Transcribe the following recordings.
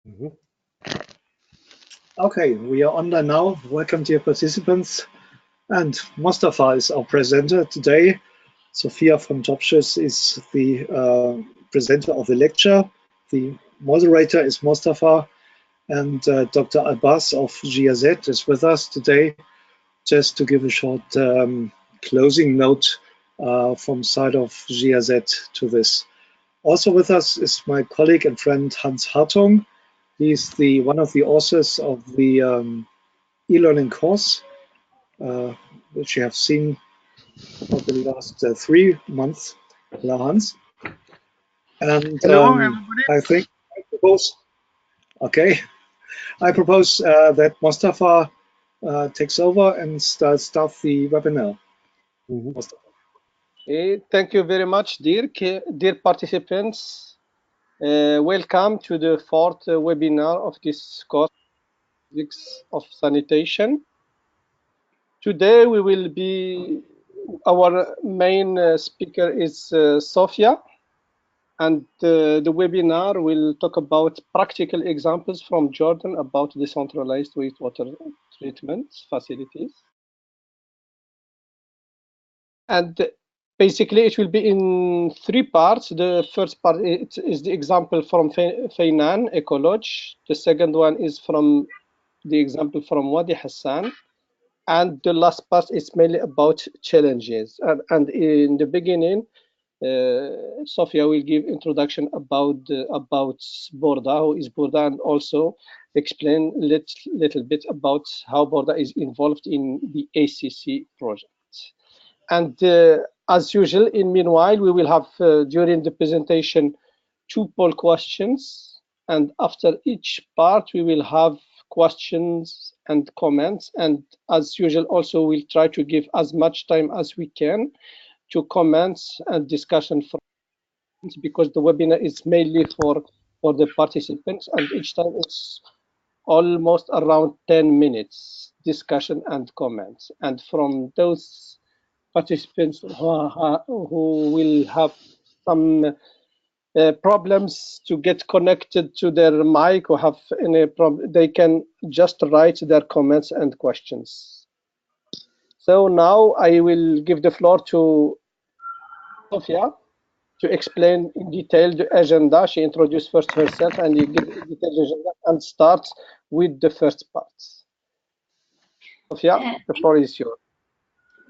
Mhm. Okay, we are online now. Welcome, dear participants. And Mostafa is our presenter today. Sophia von Dobschuetz is the presenter of the lecture. The moderator is Mostafa, and Dr. Al Baz of GIZ is with us today. Just to give a short closing note from side of GIZ to this. Also with us is my colleague and friend Hans Hartung. He's one of the authors of the e-learning course, which you have seen for the last 3 months. Hello, Hans. And hello, everybody. I think I propose, okay, I propose that Mostafa takes over and starts the webinar. Thank you very much, dear participants. Welcome to the fourth webinar of this course of sanitation. Today we will be, our main speaker is Sophia, and the webinar will talk about practical examples from Jordan about decentralized wastewater treatment facilities. And basically, it will be in 3 parts. The first part is the example from Feynan Ecolodge. The second one is from the example from Wadi Hassan. And the last part is mainly about challenges. And in the beginning, Sophia will give introduction about BORDA, who is BORDA, and also explain little bit about how BORDA is involved in the ACC project. And as usual, in meanwhile, we will have during the presentation 2 poll questions, and after each part we will have questions and comments, and as usual also we'll try to give as much time as we can to comments and discussion from, because the webinar is mainly for the participants, and each time it's almost around 10 minutes discussion and comments. And from those participants who will have some problems to get connected to their mic or have any problem, they can just write their comments and questions. So now I will give the floor to Sophia to explain in detail the agenda. She introduced first herself and you give the detailed agenda and starts with the first parts. Sophia, the floor is yours.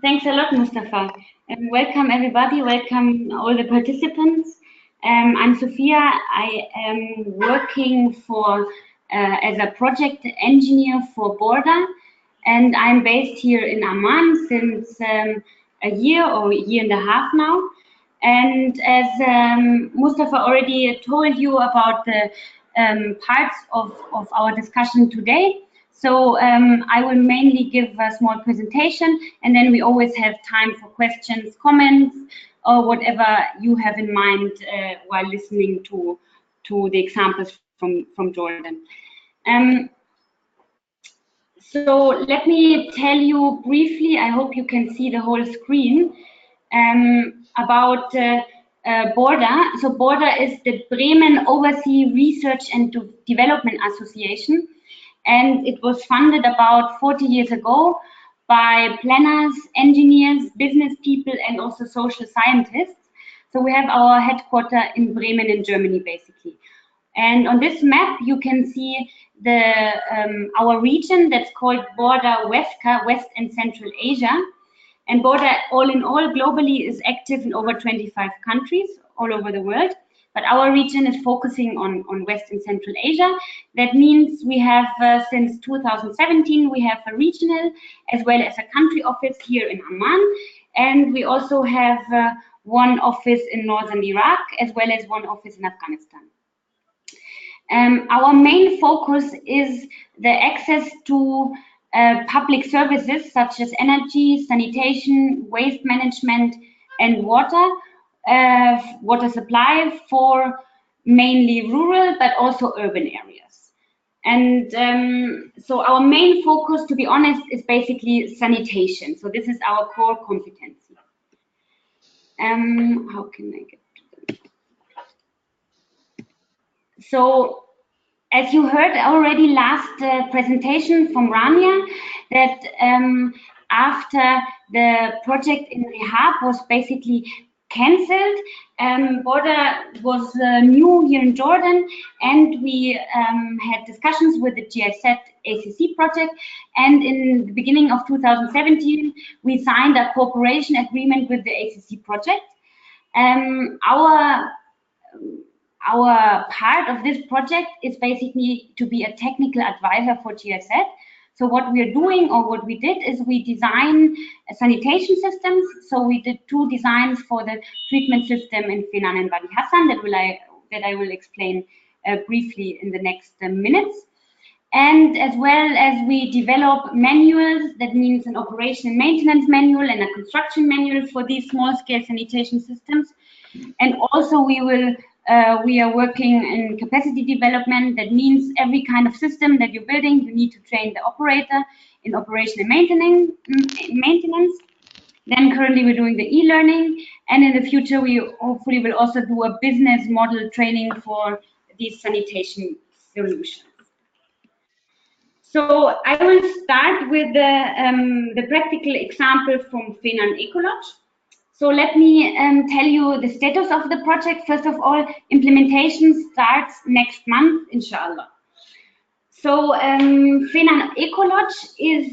Thanks a lot, Mostafa. And welcome everybody, welcome all the participants. I'm Sophia. I am working for as a project engineer for BORDA, and I'm based here in Amman since a year or a year and a half now. And as Mostafa already told you about the parts of our discussion today, so I will mainly give a small presentation, and then we always have time for questions, comments, or whatever you have in mind while listening to the examples from Jordan. So let me tell you briefly, I hope you can see the whole screen, about BORDA. So BORDA is the Bremen Overseas Research and Development Association. And it was funded about 40 years ago by planners, engineers, business people, and also social scientists. So we have our headquarters in Bremen in Germany, basically. And on this map, you can see our region that's called BORDA WESCA, West and Central Asia. And BORDA, all in all, globally is active in over 25 countries all over the world. But our region is focusing on West and Central Asia. That means we have, since 2017, we have a regional as well as a country office here in Amman. And we also have one office in northern Iraq, as well as one office in Afghanistan. Our main focus is the access to public services such as energy, sanitation, waste management, and water supply for mainly rural but also urban areas. And so our main focus, to be honest, is basically sanitation. So this is our core competency. How can I get to that? So as you heard already last presentation from Rania, that after the project in Rehab was basically cancelled, BORDA was new here in Jordan, and we had discussions with the GIZ ACC-project, and in the beginning of 2017 we signed a cooperation agreement with the ACC-project. Our part of this project is basically to be a technical advisor for GIZ. So what we are doing, or what we did, is we design sanitation systems. So we did 2 designs for the treatment system in Feynan and Wadi Hassan that I will explain briefly in the next minutes. And as well as we develop manuals, that means an operation and maintenance manual and a construction manual for these small-scale sanitation systems. And also we are working in capacity development. That means every kind of system that you're building, you need to train the operator in operation and maintenance. Then currently we're doing the e-learning, and in the future we hopefully will also do a business model training for these sanitation solutions. So I will start with the practical example from Feynan Ecolodge. So let me tell you the status of the project. First of all, implementation starts next month, inshallah. So Feynan Ecolodge is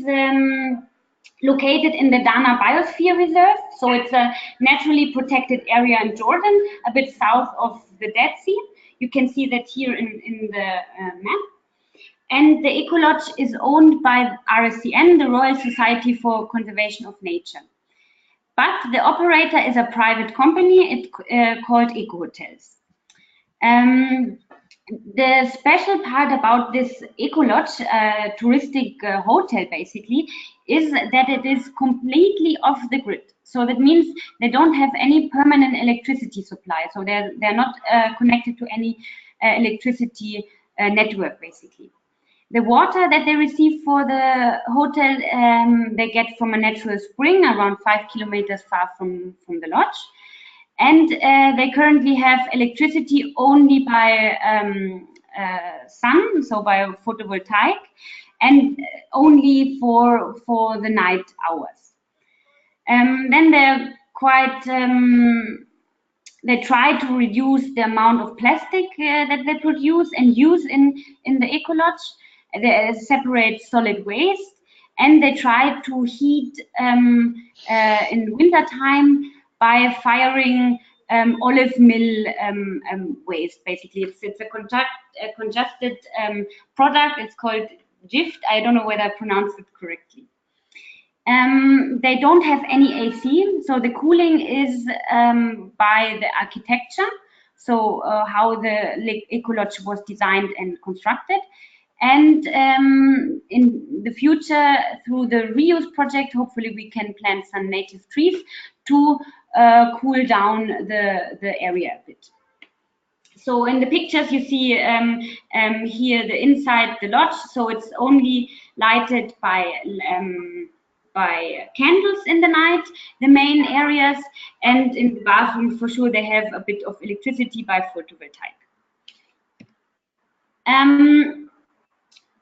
located in the Dana Biosphere Reserve. So it's a naturally protected area in Jordan, a bit south of the Dead Sea. You can see that here in the map. And the Ecolodge is owned by RSCN, the Royal Society for Conservation of Nature. But the operator is a private company called Eco Hotels. The special part about this Ecolodge, touristic hotel basically, is that it is completely off the grid. So that means they don't have any permanent electricity supply. So they're not connected to any electricity network basically. The water that they receive for the hotel, they get from a natural spring around 5 kilometers far from the lodge. And they currently have electricity only by sun, so by photovoltaic, and only for the night hours. Then they're quite, they try to reduce the amount of plastic that they produce and use in the Ecolodge. They separate solid waste, and they try to heat in winter time by firing olive mill waste. Basically, it's a congested product. It's called GIZ. I don't know whether I pronounced it correctly. They don't have any AC, so the cooling is by the architecture. So how the Ecolodge was designed and constructed. And in the future, through the reuse project, hopefully we can plant some native trees to cool down the area a bit. So in the pictures you see here the inside the lodge, so it's only lighted by candles in the night, the main areas, and in the bathroom for sure they have a bit of electricity by photovoltaic.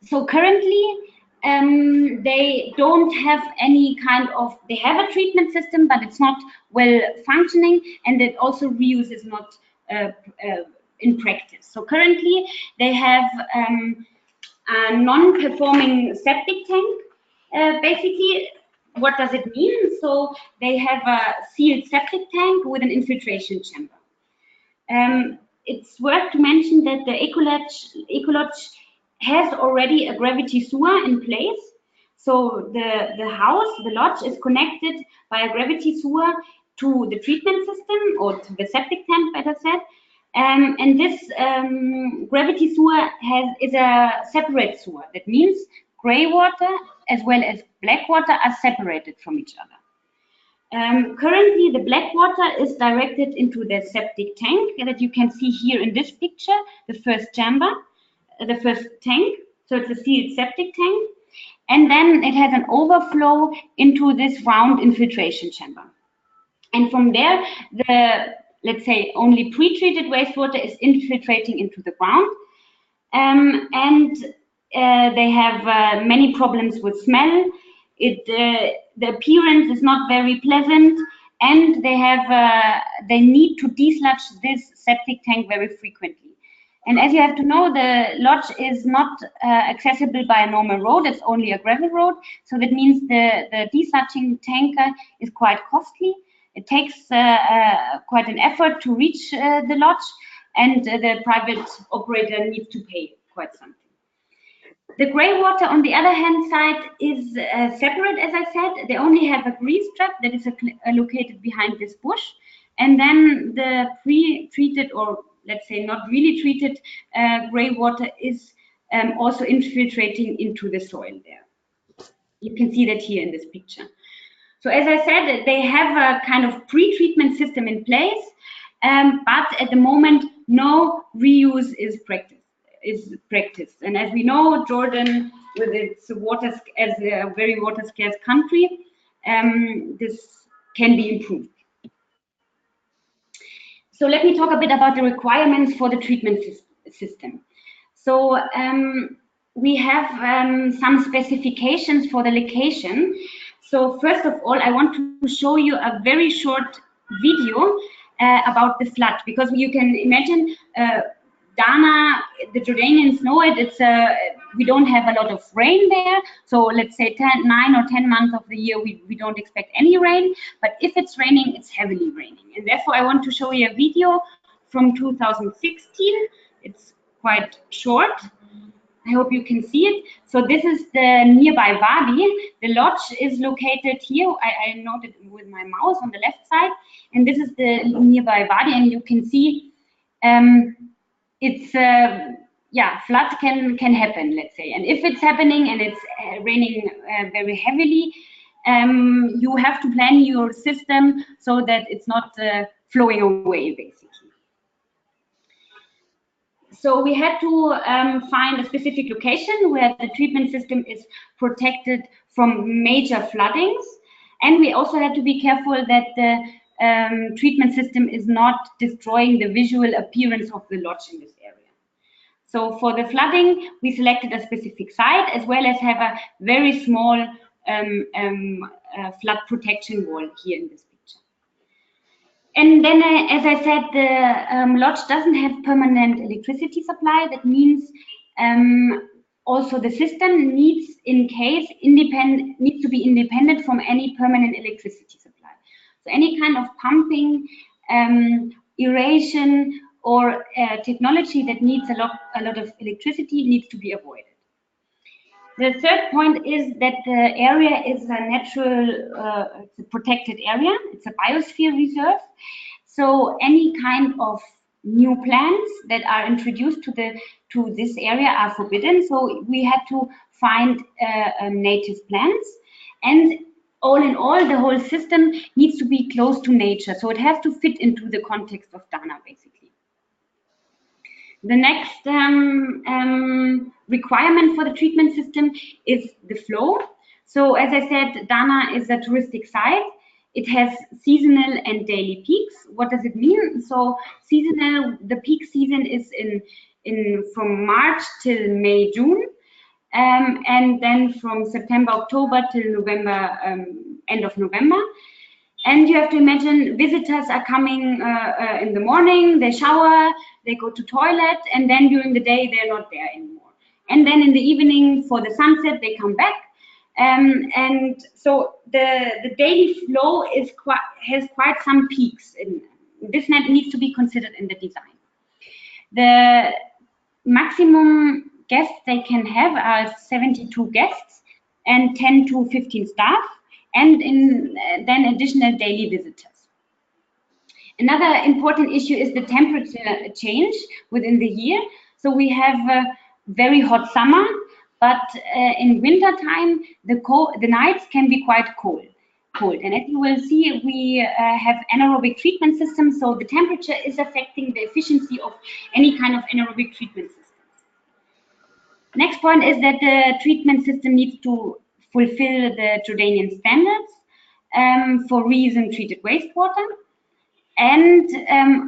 So currently, they don't have any kind of, they have a treatment system, but it's not well functioning, and that also reuse is not in practice. So currently, they have a non-performing septic tank. Basically, what does it mean? So they have a sealed septic tank with an infiltration chamber. It's worth to mention that the Ecolodge has already a gravity sewer in place. So the house, the lodge, is connected by a gravity sewer to the treatment system or to the septic tank, better said. And this gravity sewer is a separate sewer. That means grey water as well as black water are separated from each other. Currently, the black water is directed into the septic tank that you can see here in this picture, the first chamber. The first tank, so it's a sealed septic tank, and then it has an overflow into this round infiltration chamber. And from there, the, let's say, only pre-treated wastewater is infiltrating into the ground. and they have many problems with smell. The appearance is not very pleasant, and they need to desludge this septic tank very frequently. And as you have to know, the lodge is not accessible by a normal road, it's only a gravel road. So that means the desludging tanker is quite costly. It takes quite an effort to reach the lodge, and the private operator needs to pay quite something. The grey water, on the other hand side, is separate, as I said. They only have a grease trap that is located behind this bush. And then the pre-treated, or let's say not really treated, grey water is also infiltrating into the soil there. You can see that here in this picture. So as I said, they have a kind of pre-treatment system in place, but at the moment, no reuse is practiced. And as we know, Jordan, with its water as a very water scarce country, this can be improved. So let me talk a bit about the requirements for the treatment system. So we have some specifications for the location. So first of all, I want to show you a very short video about the flood, because you can imagine Dana, the Jordanians know it. We don't have a lot of rain there. So let's say 9 or 10 months of the year, we don't expect any rain. But if it's raining, it's heavily raining. And therefore, I want to show you a video from 2016. It's quite short. I hope you can see it. So this is the nearby Wadi. The lodge is located here. I noted with my mouse on the left side. And this is the nearby Wadi. And you can see floods can happen, let's say. And if it's happening and it's raining very heavily, you have to plan your system so that it's not flowing away, basically. So we had to find a specific location where the treatment system is protected from major floodings. And we also had to be careful that the treatment system is not destroying the visual appearance of the lodge in this area. So for the flooding, we selected a specific site, as well as have a very small flood protection wall here in this picture. And then, as I said, the lodge doesn't have permanent electricity supply. That means also the system needs to be independent from any permanent electricity supply. So any kind of pumping, aeration, or technology that needs a lot of electricity needs to be avoided. The third point is that the area is a natural, it's a protected area. It's a biosphere reserve. So any kind of new plants that are introduced to this area are forbidden. So we had to find native plants. And all in all, the whole system needs to be close to nature. So it has to fit into the context of Dana, basically. The next requirement for the treatment system is the flow. So as I said, Dana is a touristic site. It has seasonal and daily peaks. What does it mean? So seasonal, the peak season is from March till May, June. And then from September, October till November, end of November. And you have to imagine visitors are coming in the morning, they shower, they go to toilet, and then during the day they're not there anymore. And then in the evening for the sunset, they come back. And so the daily flow has quite some peaks. This needs to be considered in the design. The maximum guests they can have are 72 guests and 10 to 15 staff. And then additional daily visitors. Another important issue is the temperature change within the year. So we have a very hot summer, but in winter time, the nights can be quite cold. And as you will see, we have anaerobic treatment systems, so the temperature is affecting the efficiency of any kind of anaerobic treatment system. Next point is that the treatment system needs to fulfill the Jordanian standards for reuse treated wastewater. And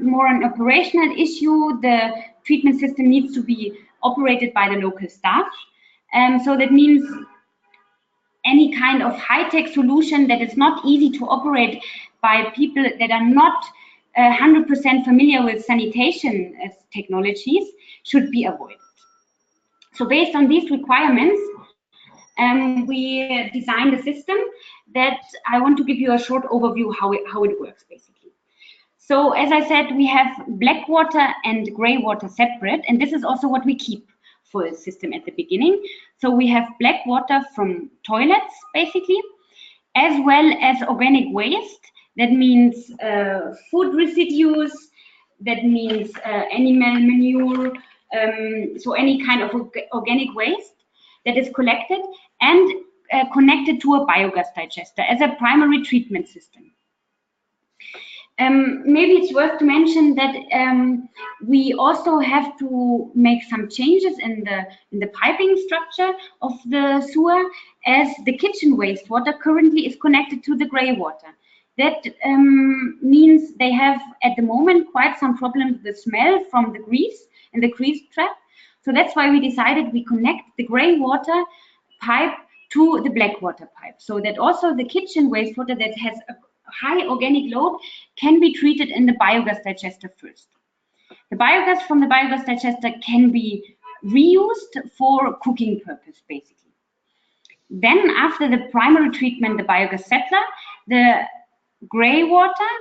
more an operational issue, the treatment system needs to be operated by the local staff. So that means any kind of high-tech solution that is not easy to operate by people that are not 100% familiar with sanitation technologies should be avoided. So based on these requirements, we designed a system that I want to give you a short overview how it works basically. So as I said, we have black water and gray water separate, and this is also what we keep for the system at the beginning. So we have black water from toilets basically, as well as organic waste. That means food residues, that means animal manure, so any kind of organic waste that is collected and connected to a biogas digester as a primary treatment system. Maybe it's worth to mention that we also have to make some changes in the piping structure of the sewer, as the kitchen wastewater currently is connected to the grey water. That means they have at the moment quite some problems with the smell from the grease and the grease trap. So that's why we decided we connect the grey water pipe to the black water pipe, so that also the kitchen wastewater that has a high organic load can be treated in the biogas digester first. The biogas from the biogas digester can be reused for cooking purpose, basically. Then after the primary treatment, the biogas settler, the gray water,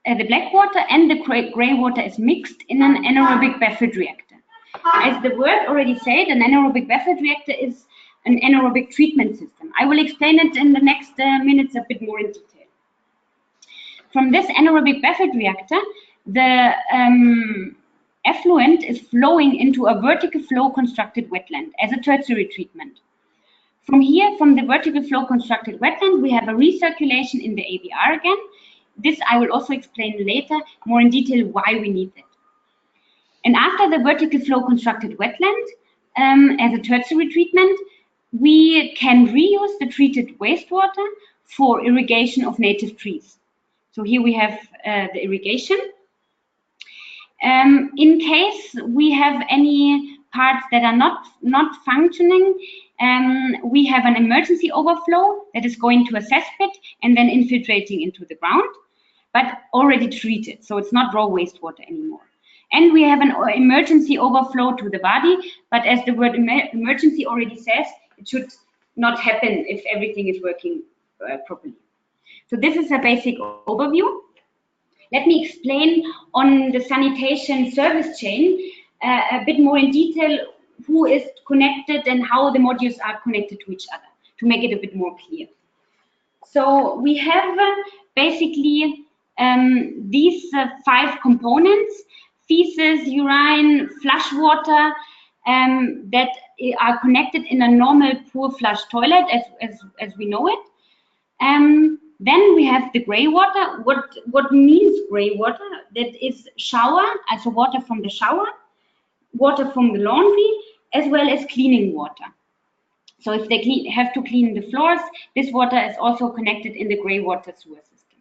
the black water and the gray water is mixed in an anaerobic buffered reactor. As the word already said, an anaerobic buffered reactor is an anaerobic treatment system. I will explain it in the next minutes a bit more in detail. From this anaerobic buffered reactor, the effluent is flowing into a vertical flow constructed wetland as a tertiary treatment. From here, from the vertical flow constructed wetland, we have a recirculation in the ABR again. This I will also explain later more in detail why we need it. And after the vertical flow constructed wetland, as a tertiary treatment, we can reuse the treated wastewater for irrigation of native trees. So here we have the irrigation. In case we have any parts that are not functioning, we have an emergency overflow that is going to a cesspit and then infiltrating into the ground, but already treated, so it's not raw wastewater anymore. And we have an emergency overflow to the Wadi, but as the word emergency already says, it should not happen if everything is working properly. So this is a basic overview. Let me explain on the sanitation service chain a bit more in detail who is connected and how the modules are connected to each other to make it a bit more clear. So we have basically these 5 components: feces, urine, flush water, that are connected in a normal poor flush toilet as we know it. Then we have the grey water. What means grey water? That is shower, also water from the shower, water from the laundry, as well as cleaning water. So if they have to clean the floors, this water is also connected in the grey water sewer system.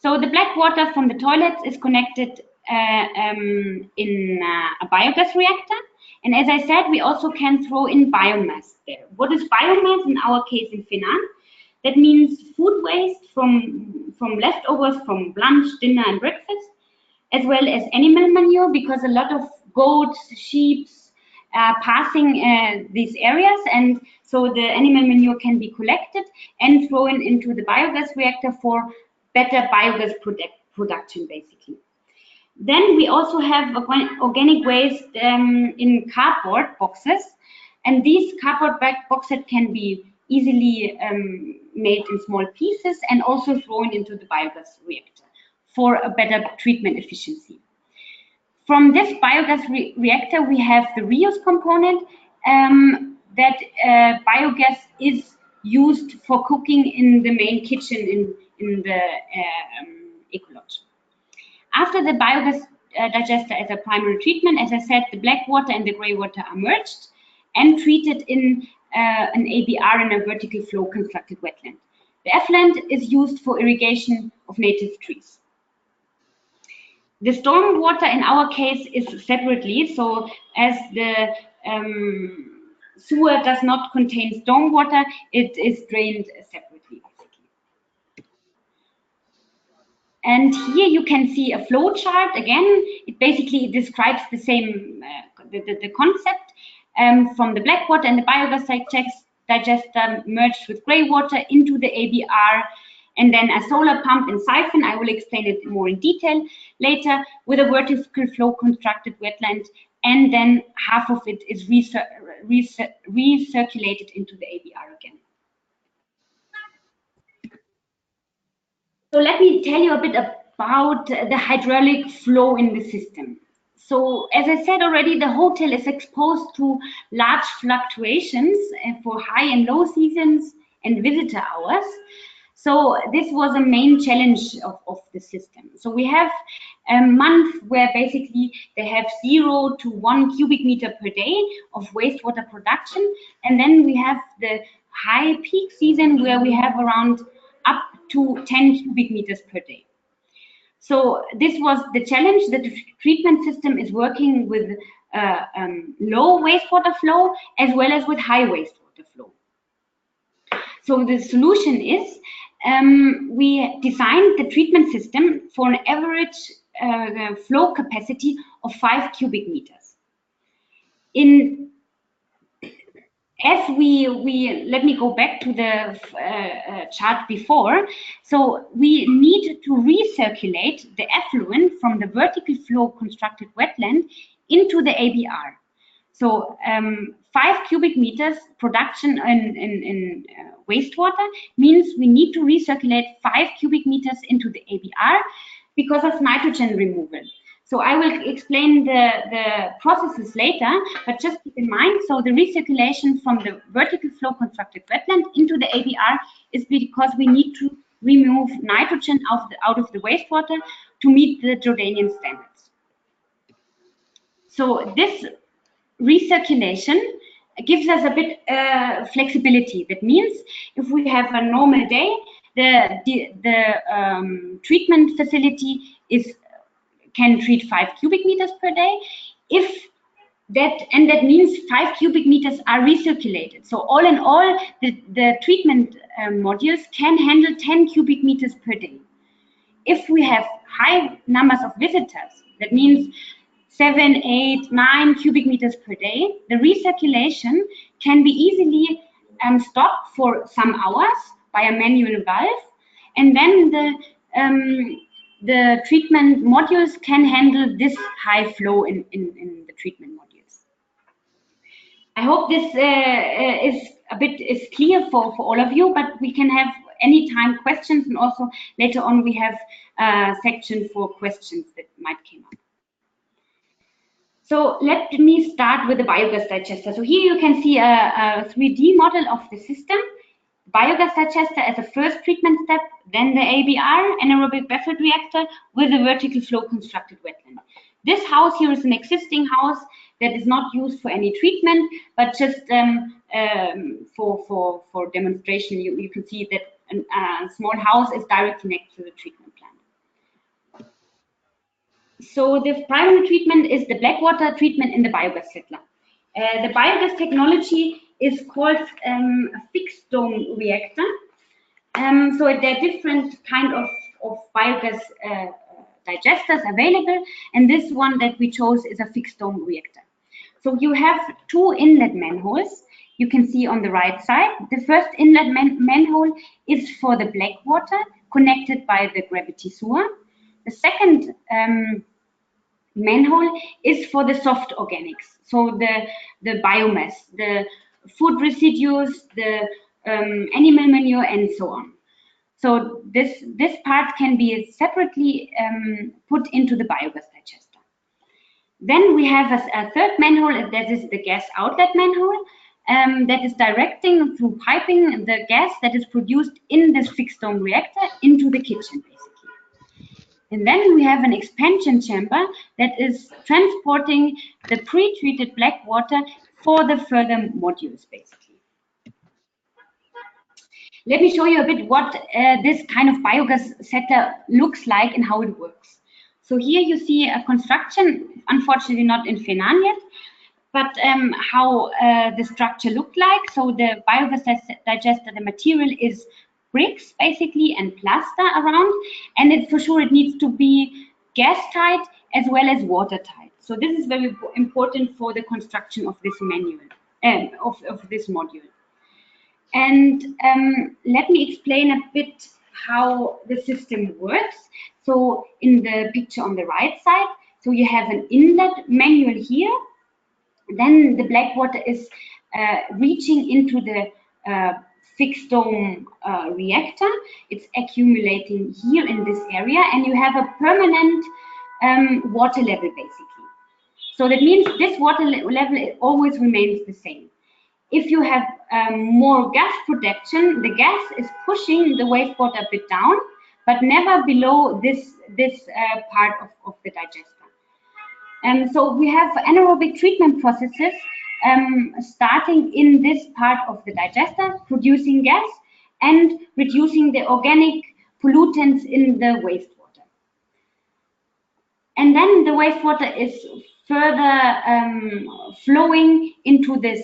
So the black water from the toilets is connected in a biogas reactor. And as I said, we also can throw in biomass there. What is biomass in our case in Feynan? That means food waste from leftovers from lunch, dinner and breakfast, as well as animal manure, because a lot of goats, sheep are passing these areas, and so the animal manure can be collected and thrown into the biogas reactor for better biogas production, basically. Then we also have organic waste in cardboard boxes, and these cardboard boxes can be easily made in small pieces and also thrown into the biogas reactor for a better treatment efficiency. From this biogas reactor, we have the reuse component that biogas is used for cooking in the main kitchen in the Ecolodge. After the biogas digester as a primary treatment, as I said, the black water and the grey water are merged and treated in an ABR in a vertical flow constructed wetland. The effluent is used for irrigation of native trees. The stormwater in our case is separately, so as the sewer does not contain stormwater, it is drained separately, basically. And here you can see a flow chart. Again, it basically describes the same the concept from the black water and the biogas digester merged with grey water into the ABR, and then a solar pump and siphon. I will explain it more in detail later, with a vertical flow constructed wetland, and then half of it is recirculated into the ABR again. So let me tell you a bit about the hydraulic flow in the system. So as I said already, the hotel is exposed to large fluctuations for high and low seasons and visitor hours. So this was a main challenge of the system. So we have a month where basically they have 0 to 1 cubic meter per day of wastewater production. And then we have the high peak season where we have around up to 10 cubic meters per day. So this was the challenge, that the treatment system is working with low wastewater flow as well as with high wastewater flow. So the solution is we designed the treatment system for an average flow capacity of 5 cubic meters. Let me go back to the chart before. So we need to recirculate the effluent from the vertical flow constructed wetland into the ABR. So 5 cubic meters production in wastewater means we need to recirculate 5 cubic meters into the ABR because of nitrogen removal. So I will explain the processes later, but just keep in mind, so the recirculation from the vertical flow constructed wetland into the ABR is because we need to remove nitrogen out of the wastewater to meet the Jordanian standards. So this recirculation gives us a bit flexibility. That means if we have a normal day, the treatment facility can treat 5 cubic meters per day. That means 5 cubic meters are recirculated. So all in all, the treatment modules can handle 10 cubic meters per day. If we have high numbers of visitors, that means 7, 8, 9 cubic meters per day, the recirculation can be easily stopped for some hours by a manual valve, and then the treatment modules can handle this high flow in the treatment modules. I hope this is clear for all of you, but we can have anytime questions, and also later on we have a section for questions that might come up. So let me start with the biogas digester. So here you can see a 3D model of the system. Biogas digester as a first treatment step, then the ABR, anaerobic buffered reactor, with a vertical flow constructed wetland. This house here is an existing house that is not used for any treatment, but just for demonstration. You can see that a small house is directly next to the treatment plant. So the primary treatment is the black water treatment in the biogas settler. The biogas technology is called a fixed dome reactor. So there are different kind of biogas digesters available, and this one that we chose is a fixed dome reactor. So you have 2 inlet manholes. You can see on the right side. The first inlet manhole is for the black water connected by the gravity sewer. The second manhole is for the soft organics, so the biomass, the food residues, the animal manure, and so on. So this part can be separately put into the biogas digester. Then we have a third manhole, that is the gas outlet manhole, that is directing through piping the gas that is produced in this fixed dome reactor into the kitchen, basically. And then we have an expansion chamber that is transporting the pre-treated black water for the further modules, basically. Let me show you a bit what this kind of biogas settler looks like and how it works. So here you see a construction, unfortunately not in Feynan yet, but how the structure looked like. So the biogas digester, the material is bricks basically and plaster around, and for sure it needs to be gas tight as well as watertight. So this is very important for the construction of this manual, of this module. And let me explain a bit how the system works. So in the picture on the right side, so you have an inlet manual here. Then the black water is reaching into the fixed dome reactor. It's accumulating here in this area, and you have a permanent water level basically. So that means this water level always remains the same. If you have more gas production, the gas is pushing the wastewater a bit down, but never below this part of the digester. So we have anaerobic treatment processes starting in this part of the digester, producing gas and reducing the organic pollutants in the wastewater. And then the wastewater is further flowing into this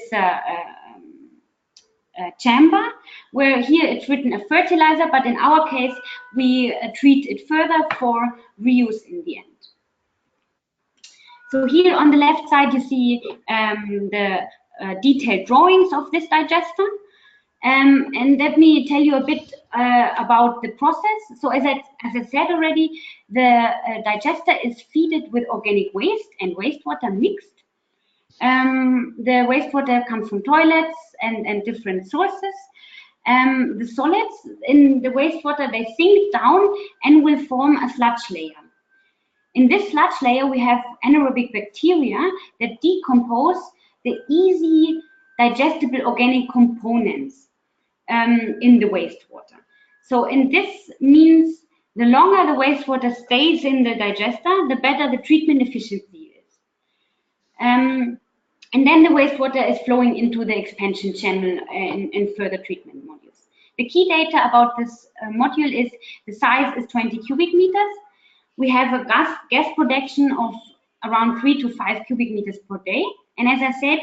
chamber, where here it's written a fertilizer, but in our case we treat it further for reuse in the end. So here on the left side you see the detailed drawings of this digester, and let me tell you a bit about the process. So as I said already, the digester is fed with organic waste and wastewater mixed. The wastewater comes from toilets and different sources. The solids in the wastewater, they sink down and will form a sludge layer. In this sludge layer, we have anaerobic bacteria that decompose the easy digestible organic components in the wastewater. So, and this means the longer the wastewater stays in the digester, the better the treatment efficiency is. And then the wastewater is flowing into the expansion channel and further treatment modules. The key data about this module is the size is 20 cubic meters. We have a gas production of around 3 to 5 cubic meters per day. And as I said,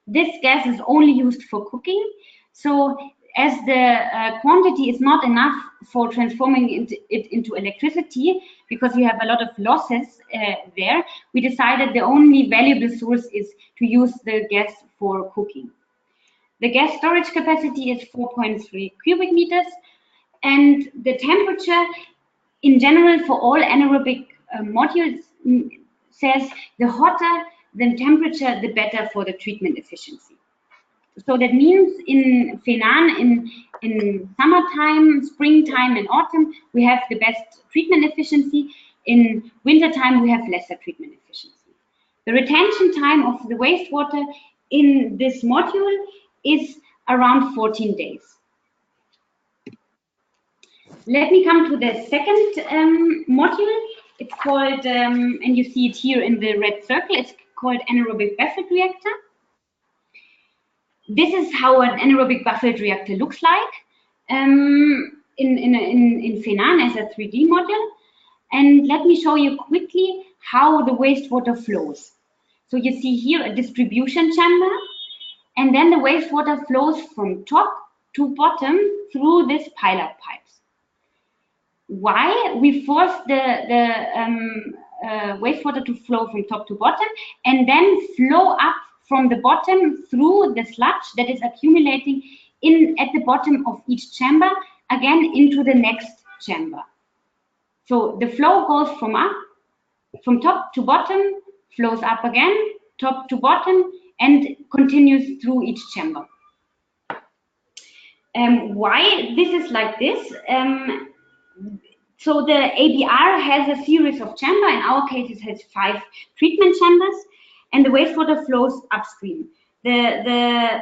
this gas is only used for cooking. So as the quantity is not enough for transforming it into electricity, because we have a lot of losses there, we decided the only valuable source is to use the gas for cooking. The gas storage capacity is 4.3 cubic meters, and the temperature in general for all anaerobic modules says the hotter the temperature, the better for the treatment efficiency. So that means in Feynan, in summertime, springtime, and autumn, we have the best treatment efficiency. In wintertime, we have lesser treatment efficiency. The retention time of the wastewater in this module is around 14 days. Let me come to the second module. It's called, and you see it here in the red circle, it's called anaerobic baffled reactor. This is how an anaerobic baffled reactor looks like in Feynan as a 3D module. And let me show you quickly how the wastewater flows. So you see here a distribution chamber, and then the wastewater flows from top to bottom through these pilot pipes. Why? We force the wastewater to flow from top to bottom and then flow up from the bottom through the sludge that is accumulating at the bottom of each chamber, again into the next chamber. So the flow goes from top to bottom, flows up again, top to bottom, and continues through each chamber. Why this is like this? So the ABR has a series of chambers. In our case, it has 5 treatment chambers, and the wastewater flows upstream. The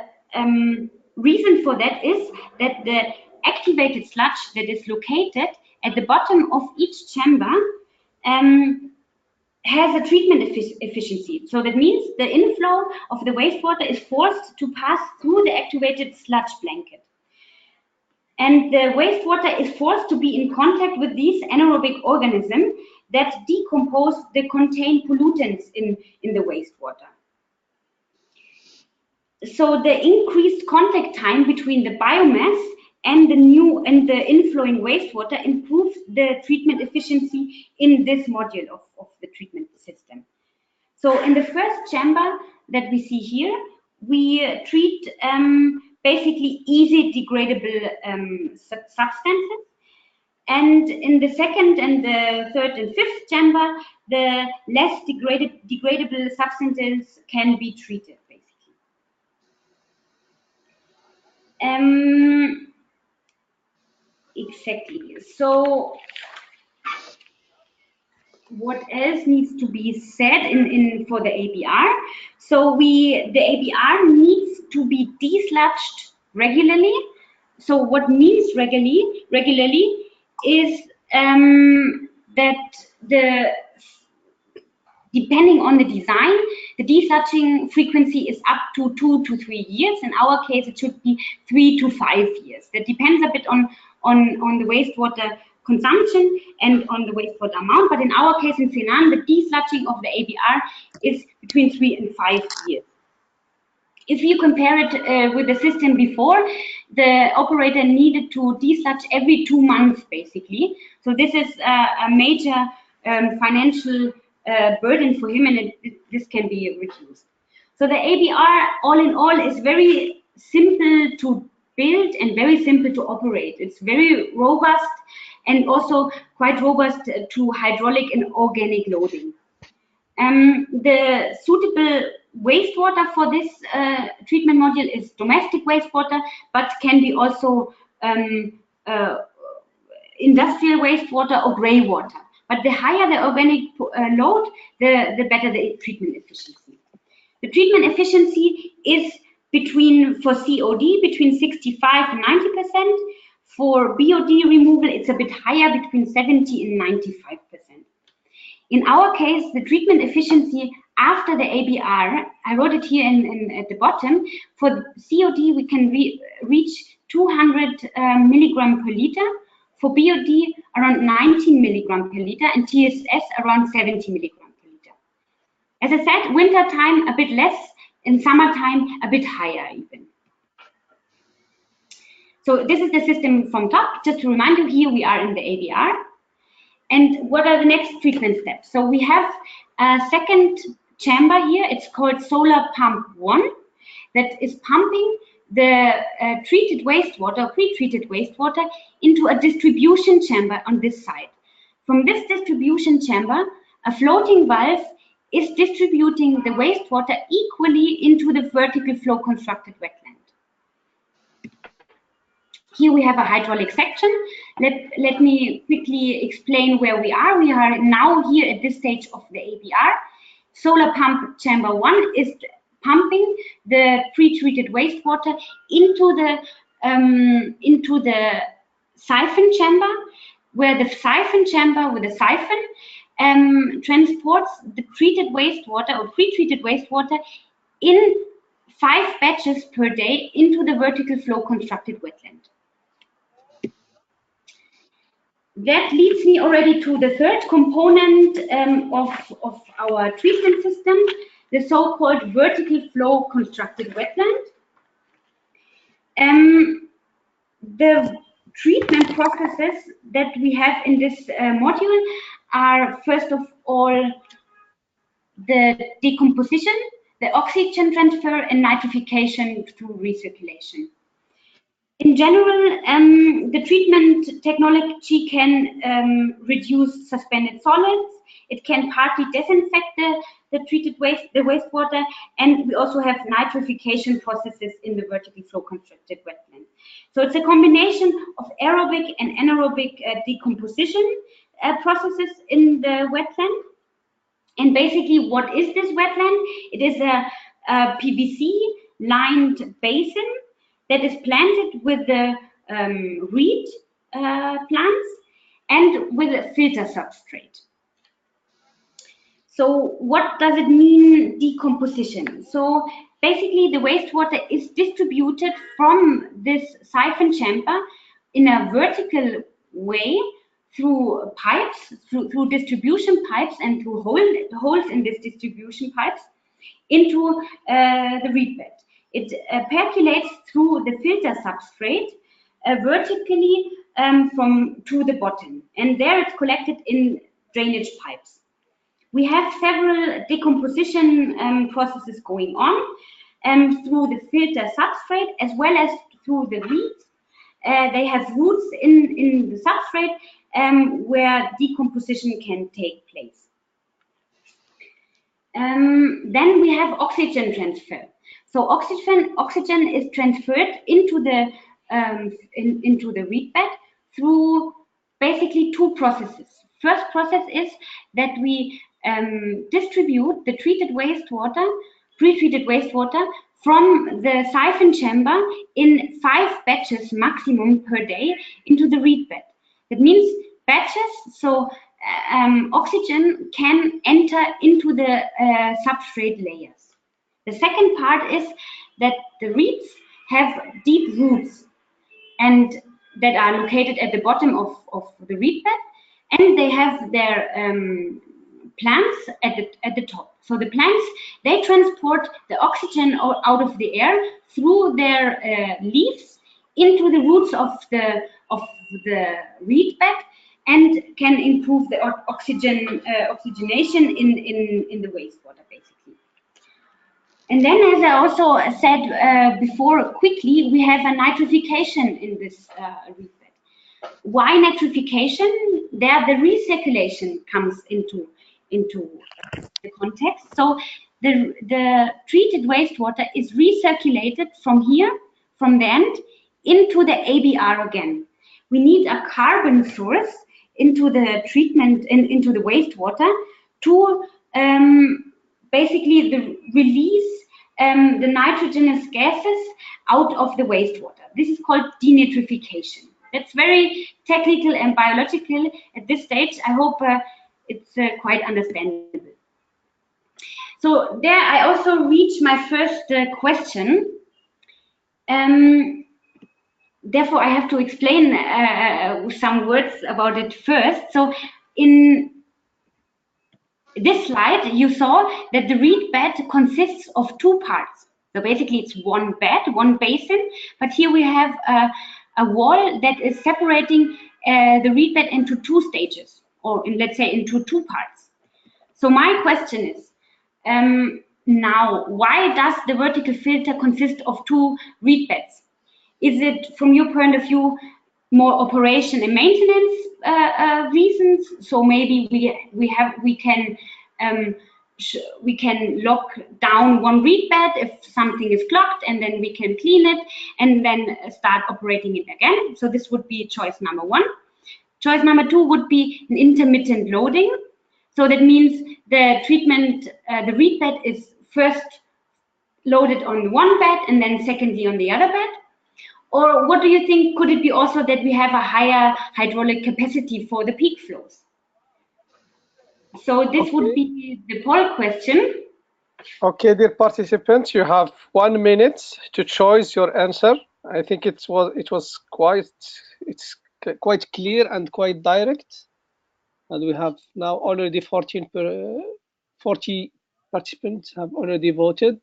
reason for that is that the activated sludge that is located at the bottom of each chamber has a treatment efficiency. So that means the inflow of the wastewater is forced to pass through the activated sludge blanket. And the wastewater is forced to be in contact with these anaerobic organisms that decompose the contained pollutants in the wastewater. So the increased contact time between the biomass and the inflowing wastewater improves the treatment efficiency in this module of the treatment system. So in the first chamber that we see here, we treat basically easy degradable substances. And in the second and the third and fifth chamber, the less degradable substances can be treated, basically. Exactly. So what else needs to be said for the ABR? So the ABR needs to be desludged regularly. So what means regularly is that depending on the design, the desludging frequency is up to 2 to 3 years. In our case, it should be 3 to 5 years. That depends a bit on the wastewater consumption and on the wastewater amount. But in our case in Feynan, the desludging of the ABR is between 3 and 5 years. If you compare it with the system before, the operator needed to desludge every 2 months, basically. So this is a major financial burden for him, and this can be reduced. So the ABR, all in all, is very simple to build and very simple to operate. It's very robust and also quite robust to hydraulic and organic loading. The suitable wastewater for this treatment module is domestic wastewater, but can be also industrial wastewater or grey water. But the higher the organic load, the better the treatment efficiency. The treatment efficiency is for COD between 65 and 90%. For BOD removal, it's a bit higher, between 70 and 95%. In our case, the treatment efficiency after the ABR, I wrote it here at the bottom. For COD, we can reach 200 milligram per liter. For BOD, around 19 milligram per liter, and TSS around 70 milligram per liter. As I said, winter time a bit less, in summertime a bit higher even. So this is the system from top. Just to remind you, here we are in the ABR. And what are the next treatment steps? So we have a second chamber here. It's called solar pump 1, that is pumping the treated wastewater, pre-treated wastewater, into a distribution chamber on this side. From this distribution chamber, a floating valve is distributing the wastewater equally into the vertical flow constructed wetland. Here we have a hydraulic section. Let me quickly explain where we are. We are now here at this stage of the ABR. Solar pump chamber 1 is pumping the pre-treated wastewater into the siphon chamber, where the siphon chamber with the siphon transports the treated wastewater or pre-treated wastewater in 5 batches per day into the vertical flow constructed wetland. That leads me already to the third component of our treatment system, the so-called vertical flow constructed wetland. The treatment processes that we have in this module are, first of all, the decomposition, the oxygen transfer, and nitrification through recirculation. In general, the treatment technology can reduce suspended solids. It can partly disinfect the treated wastewater, and we also have nitrification processes in the vertical flow constructed wetland. So it's a combination of aerobic and anaerobic decomposition processes in the wetland. And basically, what is this wetland? It is a PVC lined basin that is planted with the reed plants and with a filter substrate. So what does it mean, decomposition? So basically the wastewater is distributed from this siphon chamber in a vertical way through pipes, through distribution pipes and through holes in these distribution pipes into the reed bed. It percolates through the filter substrate vertically to the bottom, and there it's collected in drainage pipes. We have several decomposition processes going on through the filter substrate as well as through the reeds. They have roots in the substrate where decomposition can take place. Then we have oxygen transfer. So oxygen is transferred into the reed bed through basically two processes. First process is that we distribute the pre-treated wastewater from the siphon chamber in 5 batches maximum per day into the reed bed. That means batches, so oxygen can enter into the substrate layers. The second part is that the reeds have deep roots and that are located at the bottom of the reed bed, and they have their plants at the top. So the plants, they transport the oxygen out of the air through their leaves into the roots of the reed bed and can improve the oxygenation in the wastewater, basically. And then, as I also said before, quickly, we have a nitrification in this reed bed. Why nitrification? There, the recirculation comes into the context. So the treated wastewater is recirculated from here, from the end, into the ABR again. We need a carbon source into the treatment and into the wastewater to basically release the nitrogenous gases out of the wastewater. This is called denitrification. That's very technical and biological at this stage. I hope it's quite understandable. So there I also reached my first question. Therefore, I have to explain some words about it first. So in this slide, you saw that the reed bed consists of 2 parts. So basically, it's one bed, one basin. But here we have a wall that is separating the reed bed into 2 stages, or let's say into 2 parts. So my question is, now, why does the vertical filter consist of 2 reed beds? Is it, from your point of view, more operation and maintenance reasons? So maybe we can lock down one reed bed if something is clogged, and then we can clean it and then start operating it again. So this would be choice number 1. Choice number 2 would be an intermittent loading. So that means the treatment, the reed bed is first loaded on one bed and then secondly on the other bed. Or what do you think? Could it be also that we have a higher hydraulic capacity for the peak flows? So this would be the poll question. Okay, dear participants, you have 1 minute to choose your answer. I think it's quite clear and quite direct. And we have now already 40 participants have already voted.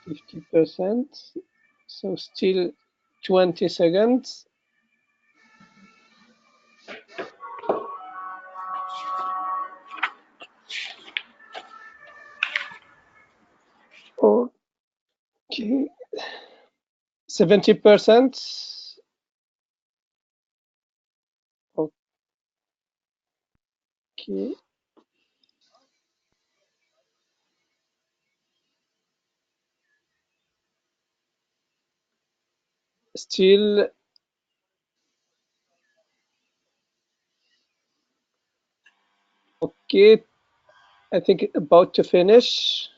50%. So still 20 seconds. Okay. 70%. Okay. Still okay. I think about to finish.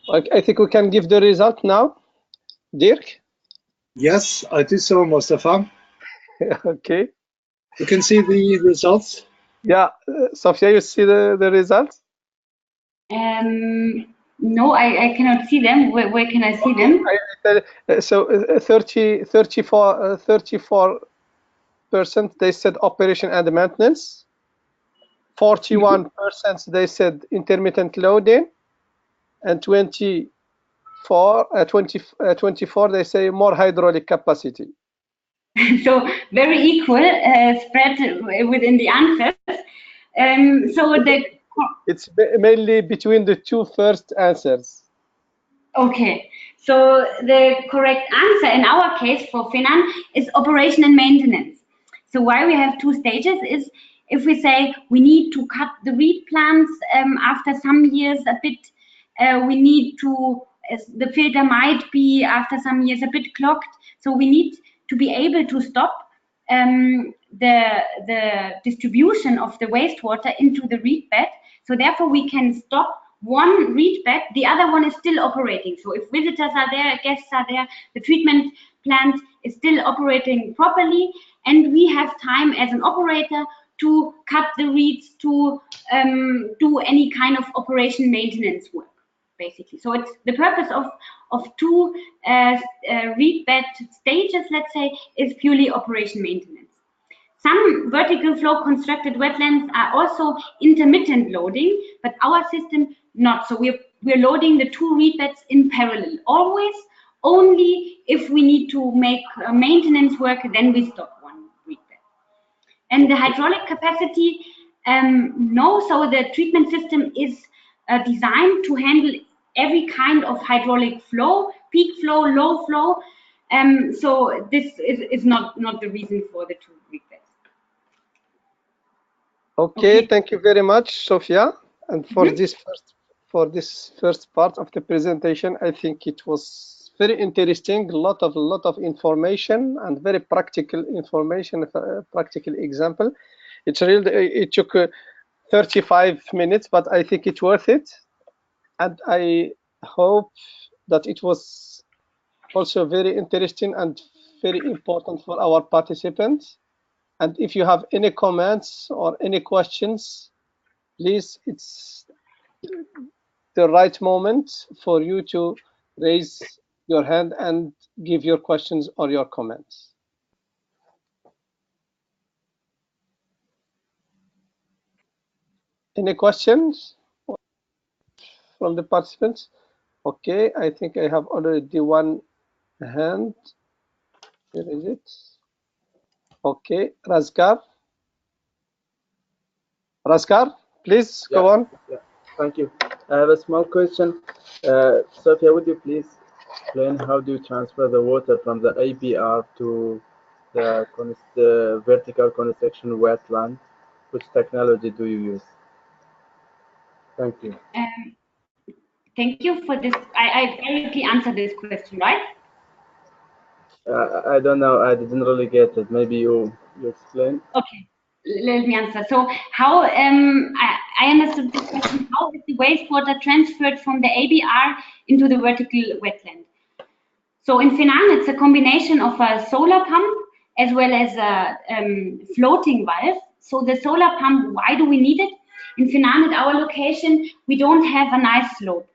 I think we can give the result now. Dirk? Yes, I do so, Mostafa. Okay. You can see the results. Yeah, Sophia, you see the results? No, I cannot see them. Where can I see them? So 34 they said operation and maintenance. 41% they said intermittent loading, and 24 they say more hydraulic capacity. So very equal spread within the answers. It's mainly between the two first answers. Okay, so the correct answer in our case for Feynan is operation and maintenance. So why we have two stages is if we say we need to cut the reed plants after some years a bit, we need to, the filter might be after some years a bit clogged, so we need to be able to stop the distribution of the wastewater into the reed bed. So therefore we can stop one reed bed, the other one is still operating. So if visitors are there, guests are there, the treatment plant is still operating properly, and we have time as an operator to cut the reeds, to do any kind of operation maintenance work, basically. So it's the purpose of two reed bed stages, let's say, is purely operation maintenance. Some vertical flow constructed wetlands are also intermittent loading, but our system not. So we're loading the two reed beds in parallel, always. Only if we need to make maintenance work, then we stop one reed bed. And the hydraulic capacity, no. So the treatment system is designed to handle every kind of hydraulic flow, peak flow, low flow. So this is not the reason for the two reed beds. Okay, thank you very much, Sophia. And for this first part of the presentation, I think it was very interesting. A lot of information and very practical information, practical example. It took 35 minutes, but I think it's worth it. And I hope that it was also very interesting and very important for our participants. And if you have any comments or any questions, please, it's the right moment for you to raise your hand and give your questions or your comments. Any questions from the participants? Okay, I think I have already one hand. Where is it? Okay, Razgar, please go on. Yeah, thank you. I have a small question. Sophia, would you please explain how do you transfer the water from the ABR to the vertical construction wetland? Which technology do you use? Thank you. Thank you for this. I directly answered this question, right? I don't know. I didn't really get it. Maybe you explain. Okay, let me answer. So how I understood this question. How is the wastewater transferred from the ABR into the vertical wetland? So in Feynan, it's a combination of a solar pump as well as a floating valve. So the solar pump, why do we need it? In Feynan, at our location, we don't have a nice slope.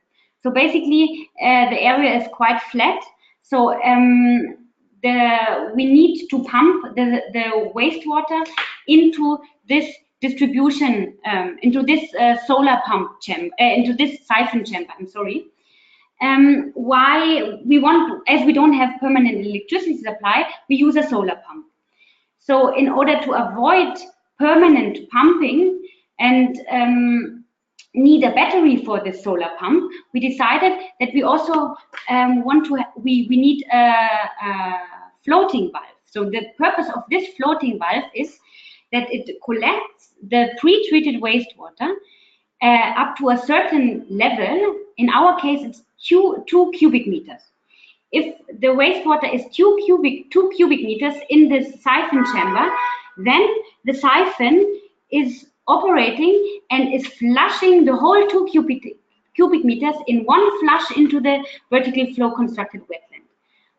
So basically, the area is quite flat. So we need to pump the wastewater into this distribution, into this solar pump chamber, into this siphon chamber. I'm sorry. Why we want, as we don't have permanent electricity supply, we use a solar pump. So in order to avoid permanent pumping and need a battery for the solar pump, we decided that we also we need a floating valve. So the purpose of this floating valve is that it collects the pre-treated wastewater up to a certain level. In our case, it's 2 cubic meters. If the wastewater is 2 cubic meters in this siphon chamber, then the siphon is operating and is flushing the whole 2 cubic meters in one flush into the vertical flow constructed wetland.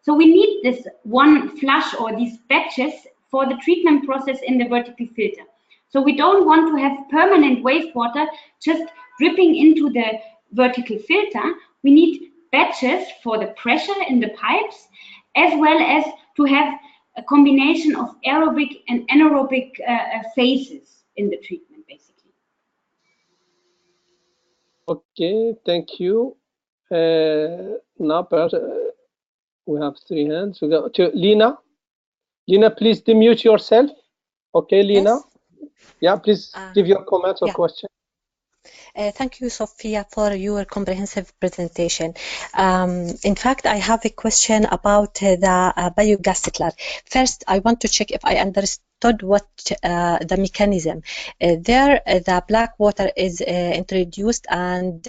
So we need this one flush or these batches for the treatment process in the vertical filter. So we don't want to have permanent wastewater just dripping into the vertical filter. We need batches for the pressure in the pipes, as well as to have a combination of aerobic and anaerobic phases in the treatment, basically. Okay, thank you. Now, perhaps, we have 3 hands. We go to Lina. Lina, please demute yourself. Okay, Lina. Yes. Yeah, please give your comments or question. Thank you, Sophia, for your comprehensive presentation. In fact, I have a question about the biogas settler. First, I want to check if I understood what the mechanism. There, the black water is introduced, and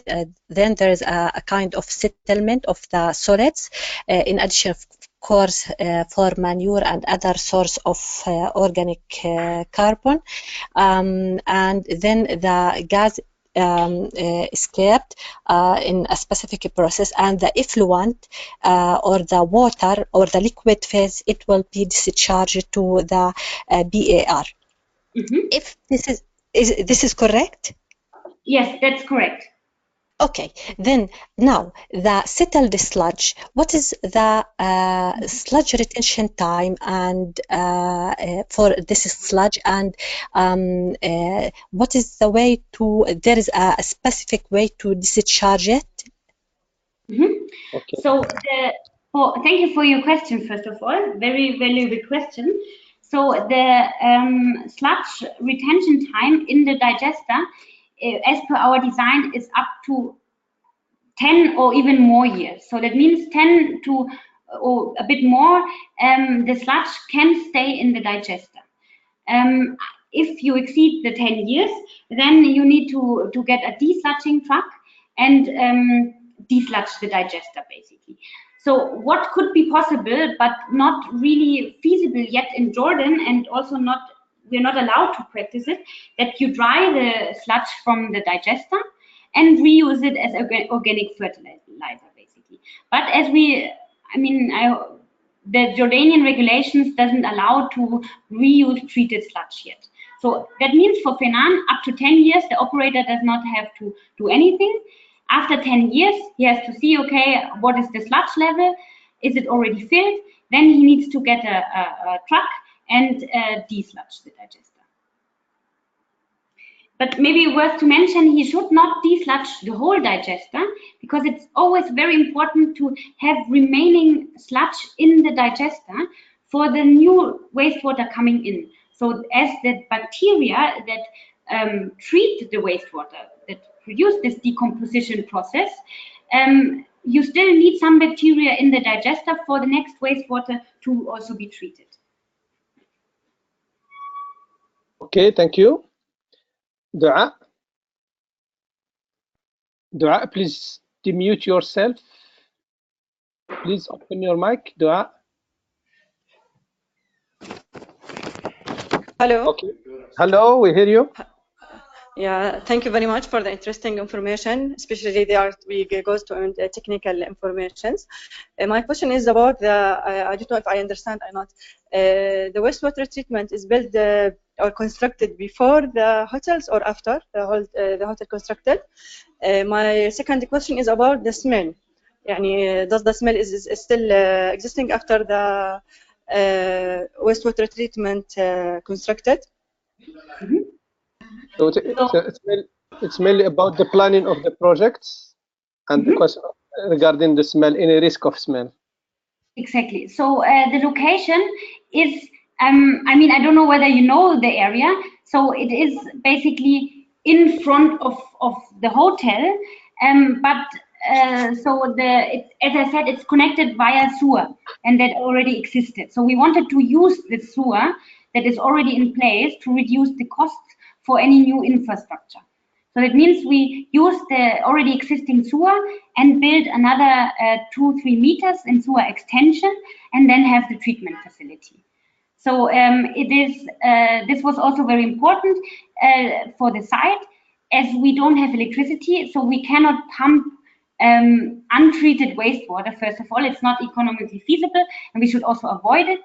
then there is a kind of settlement of the solids, in addition, of course, for manure and other source of organic carbon. And then the gas escaped in a specific process, and the effluent or the water or the liquid phase, it will be discharged to the BAR. If this is correct? Yes, that's correct. Okay, then now the settled sludge, what is the sludge retention time and for this sludge, and what is the way to, there is a specific way to discharge it? Okay. So thank you for your question, first of all, very valuable question. So the sludge retention time in the digester, as per our design, is up to 10 or even more years. So that means 10 to or a bit more, the sludge can stay in the digester. If you exceed the 10 years, then you need to get a desludging truck and desludge the digester, basically. So what could be possible, but not really feasible yet in Jordan, and also we're not allowed to practice it, that you dry the sludge from the digester and reuse it as organic fertilizer, basically. But as the Jordanian regulations doesn't allow to reuse treated sludge yet. So that means for Feynan, up to 10 years, the operator does not have to do anything. After 10 years, he has to see, okay, what is the sludge level? Is it already filled? Then he needs to get a truck and desludge the digester. But maybe worth to mention, he should not desludge the whole digester, because it's always very important to have remaining sludge in the digester for the new wastewater coming in. So as the bacteria that treat the wastewater, that produce this decomposition process, you still need some bacteria in the digester for the next wastewater to also be treated. Okay, thank you. Dua, please demute yourself. Please open your mic, Dua. Hello. Okay. Hello, we hear you. Yeah, thank you very much for the interesting information, especially we goes to the technical informations. My question is about I don't know if I understand or not. The wastewater treatment is built or constructed before the hotels or after the hotel constructed? My second question is about the smell. Does the smell is still existing after the wastewater treatment constructed? So it's mainly about the planning of the projects and the question regarding the smell, any risk of smell. Exactly. So the location is, I don't know whether you know the area. So it is basically in front of the hotel, as I said, it's connected via sewer, and that already existed. So we wanted to use the sewer that is already in place to reduce the costs for any new infrastructure. So it means we use the already existing sewer and build another 2-3 meters in sewer extension, and then have the treatment facility. So this was also very important for the site, as we don't have electricity, so we cannot pump untreated wastewater. First of all, it's not economically feasible, and we should also avoid it.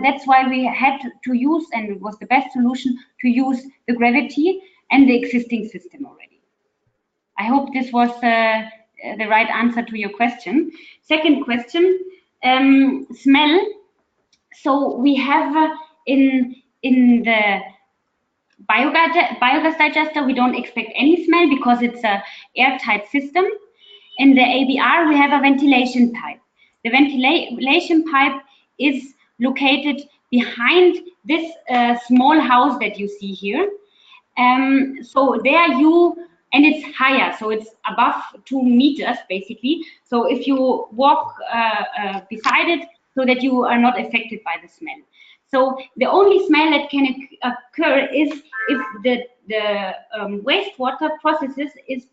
That's why we had to use, and it was the best solution, to use the gravity and the existing system already. I hope this was the right answer to your question. Second question, smell. So we have in the biogas digester, we don't expect any smell because it's a airtight system. In the ABR, we have a ventilation pipe. The ventilation pipe is located behind this small house that you see here. So there and it's higher, so it's above 2 meters basically. So if you walk beside it, so that you are not affected by the smell. So the only smell that can occur is if the wastewater processes is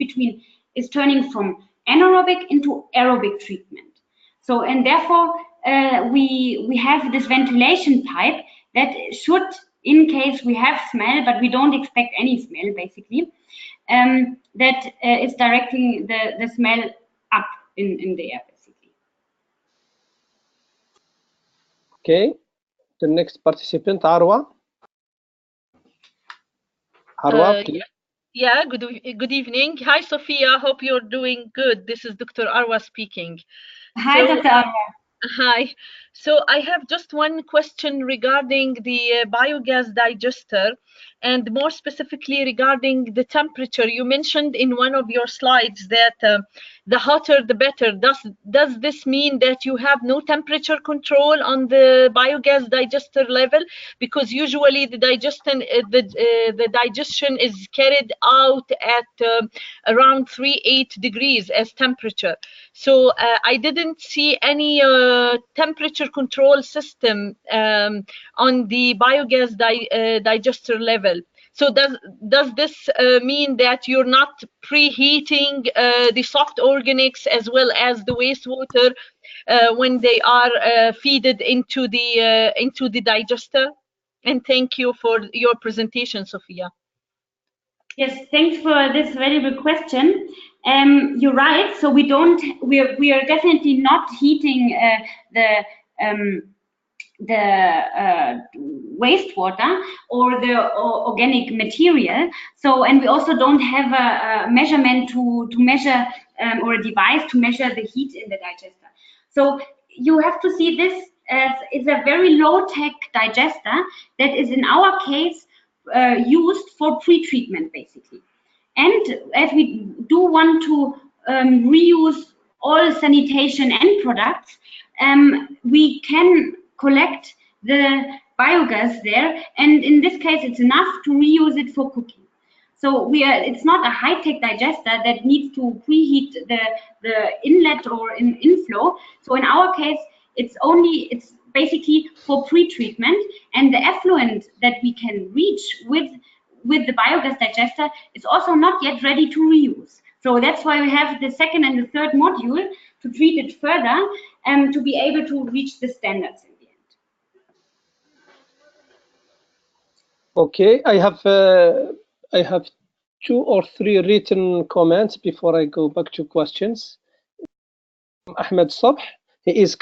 turning from anaerobic into aerobic treatment. So and therefore we have this ventilation pipe that should, in case we have smell, but we don't expect any smell basically, that is directing the smell up in the air basically. Okay, the next participant, Arwa. Arwa, yeah, good evening. Hi, Sophia. Hope you're doing good. This is Dr. Arwa speaking. Hi, Dr. Arwa. Hi. So I have just one question regarding the biogas digester, and more specifically regarding the temperature. You mentioned in one of your slides that the hotter the better. Does this mean that you have no temperature control on the biogas digester level? Because usually the digestion is carried out at around 38 degrees as temperature. So I didn't see any temperature control system on the biogas digester level. So does this mean that you're not preheating the soft organics as well as the wastewater when they are feeded into the digester? And thank you for your presentation, Sophia. Yes, thanks for this very good question. You're right. So we are definitely not heating the wastewater or the organic material. So, and we also don't have a measurement to measure or a device to measure the heat in the digester. So you have to see this as it's a very low-tech digester that is in our case used for pre-treatment basically. And as we do want to reuse all sanitation end products, we can collect the biogas there, and in this case it's enough to reuse it for cooking. So it's not a high-tech digester that needs to preheat the inlet or inflow. So in our case it's basically for pre-treatment, and the effluent that we can reach with the biogas digester is also not yet ready to reuse. So that's why we have the second and the third module to treat it further and to be able to reach the standards in the end. Okay, I have 2 or 3 written comments before I go back to questions. Ahmed Sabh, he is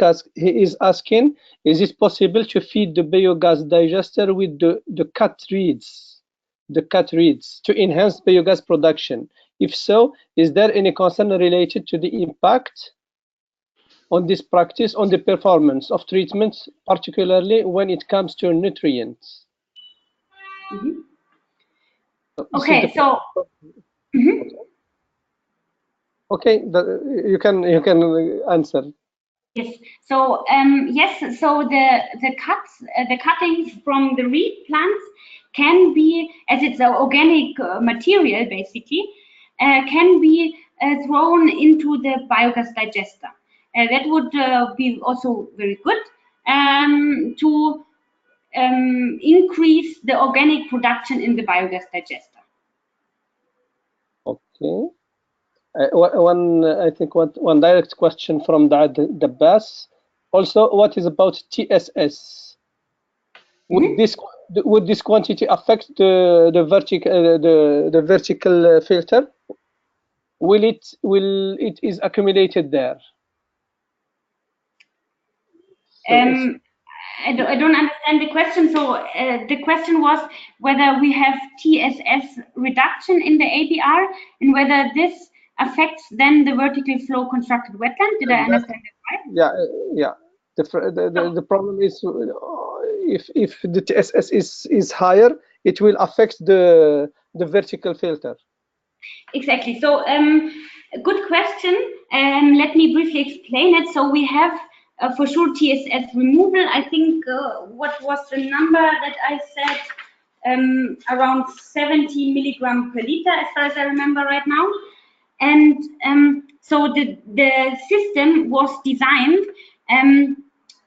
asking, is it possible to feed the biogas digester with the cut reeds to enhance biogas production? If so, is there any concern related to the impact on this practice on the performance of treatments, particularly when it comes to nutrients? Mm-hmm. Okay, so mm-hmm. Okay, you can answer. Yes. So yes. So the cuttings from the reed plants can be, as it's an organic material basically, can be thrown into the biogas digester. That would be also very good to increase the organic production in the biogas digester. Okay. I think one direct question from the Baz. Also, what is about TSS? Would this quantity affect the vertical filter? Will it is accumulated there? So I don't understand the question. So the question was whether we have TSS reduction in the ABR and whether this affects then the vertical flow constructed wetland. Did I understand that right? Yeah. The problem is if the TSS is higher, it will affect the vertical filter. Exactly. So good question. Let me briefly explain it. So we have for sure TSS removal. I think what was the number that I said? Around 70 milligram per liter, as far as I remember right now. And so the system was designed.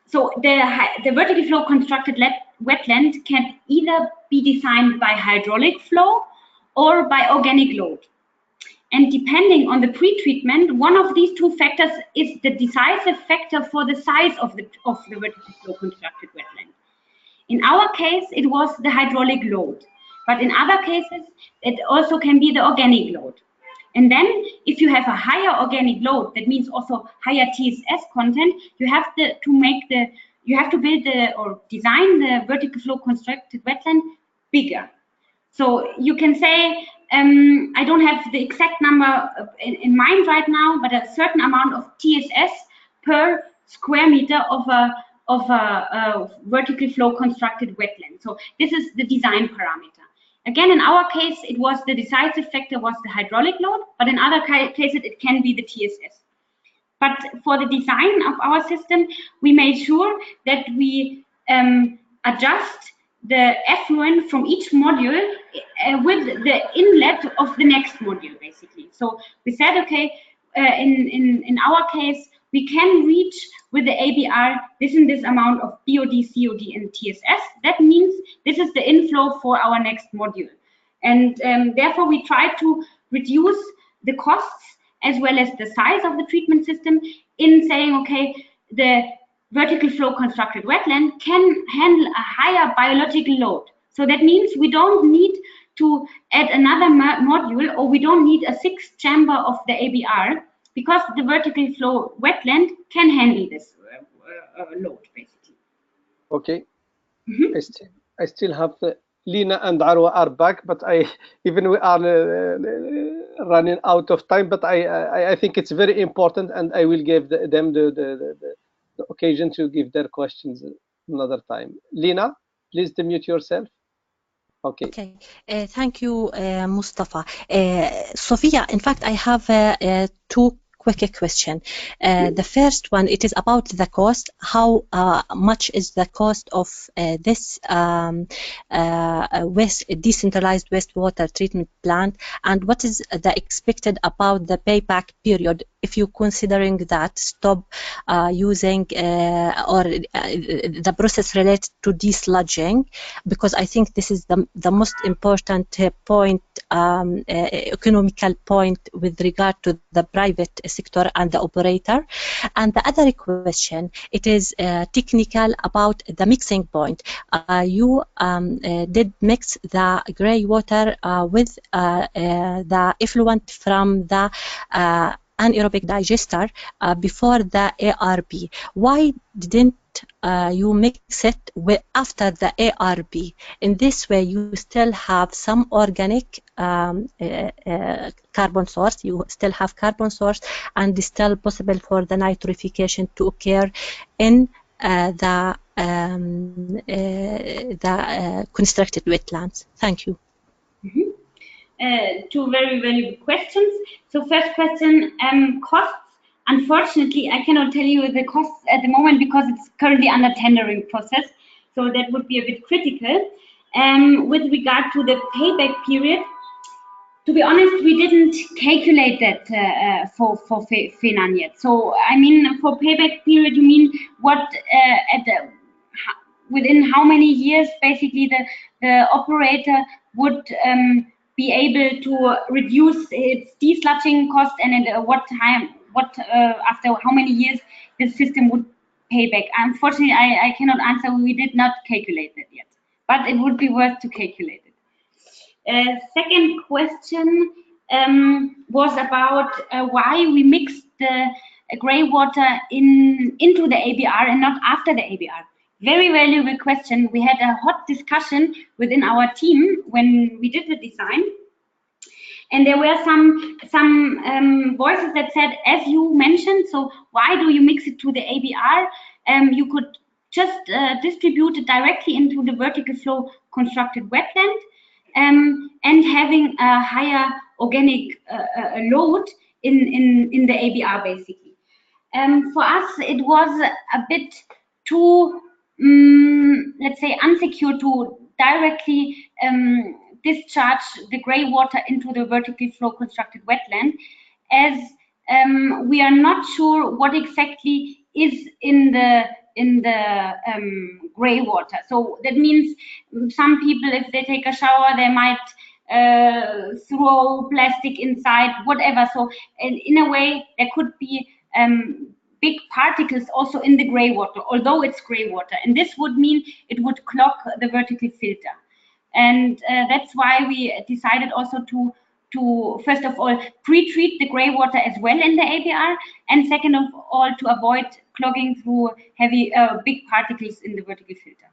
So the vertical flow constructed wetland can either be defined by hydraulic flow or by organic load. And depending on the pre-treatment, one of these two factors is the decisive factor for the size of the vertical flow constructed wetland. In our case, it was the hydraulic load, but in other cases, it also can be the organic load. And then, if you have a higher organic load, that means also higher TSS content, you have to build or design the vertical flow constructed wetland bigger. So you can say, I don't have the exact number in mind right now, but a certain amount of TSS per square meter of a vertical flow constructed wetland. So this is the design parameter. Again, in our case, it was the decisive factor was the hydraulic load, but in other cases, it can be the TSS. But for the design of our system, we made sure that we adjust the effluent from each module with the inlet of the next module, basically. So we said, okay, in our case, we can reach with the ABR this and this amount of BOD, COD, and TSS. That means this is the inflow for our next module. And therefore, we try to reduce the costs as well as the size of the treatment system in saying, okay, the vertical flow constructed wetland can handle a higher biological load. So that means we don't need to add another module, or we don't need a sixth chamber of the ABR, because the vertical flow wetland can handle this load, basically. Okay. I still have Lina and Arwa are back, but even we are running out of time. But I think it's very important, and I will give them the occasion to give their questions another time. Lina, please unmute yourself. Okay. Okay. Thank you, Mostafa. Sophia, in fact, I have two quick question. The first one, it is about the cost. How much is the cost of this decentralized wastewater treatment plant, and what is the expected about the payback period if you considering that stop using or the process related to desludging, because I think this is the most important point, economical point with regard to the private sector and the operator. And the other question, it is technical about the mixing point. You did mix the grey water with the effluent from the anaerobic digester before the ARB. Why didn't you mix it after the ARB? In this way, you still have some organic carbon source. You still have carbon source, and it's still possible for the nitrification to occur in the constructed wetlands. Thank you. Two very valuable questions. So first question, costs. Unfortunately, I cannot tell you the costs at the moment because it's currently under tendering process. So that would be a bit critical. With regard to the payback period, to be honest, we didn't calculate that for Feynan yet. So I mean, for payback period, you mean what within how many years basically the operator would be able to reduce its desludging cost, and at what time, after how many years the system would pay back. Unfortunately, I cannot answer. We did not calculate that yet, but it would be worth to calculate it. Second question was about why we mixed the grey water into the ABR and not after the ABR. Very valuable question. We had a hot discussion within our team when we did the design, and there were some voices that said, as you mentioned, so why do you mix it to the ABR? you could just distribute it directly into the vertical flow constructed wetland, and having a higher organic load in the ABR basically. For us, it was a bit too, let's say, unsecure to directly discharge the grey water into the vertically flow constructed wetland, as we are not sure what exactly is in the grey water. So that means some people, if they take a shower, they might throw plastic inside, whatever. So in a way, there could be big particles also in the grey water, although it's grey water, and this would mean it would clog the vertical filter. And that's why we decided also to first of all pre-treat the grey water as well in the ABR, and second of all to avoid clogging through heavy big particles in the vertical filter.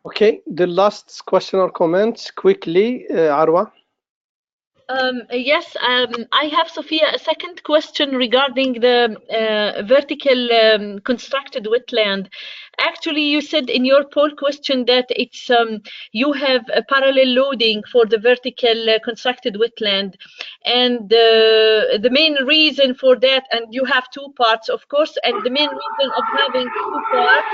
Okay, the last question or comment quickly, Arwa. Yes, I have, Sophia, a second question regarding the vertical constructed wetland. Actually, you said in your poll question that it's you have a parallel loading for the vertical constructed wetland, and the main reason for that, and you have two parts, of course, and the main reason of having two parts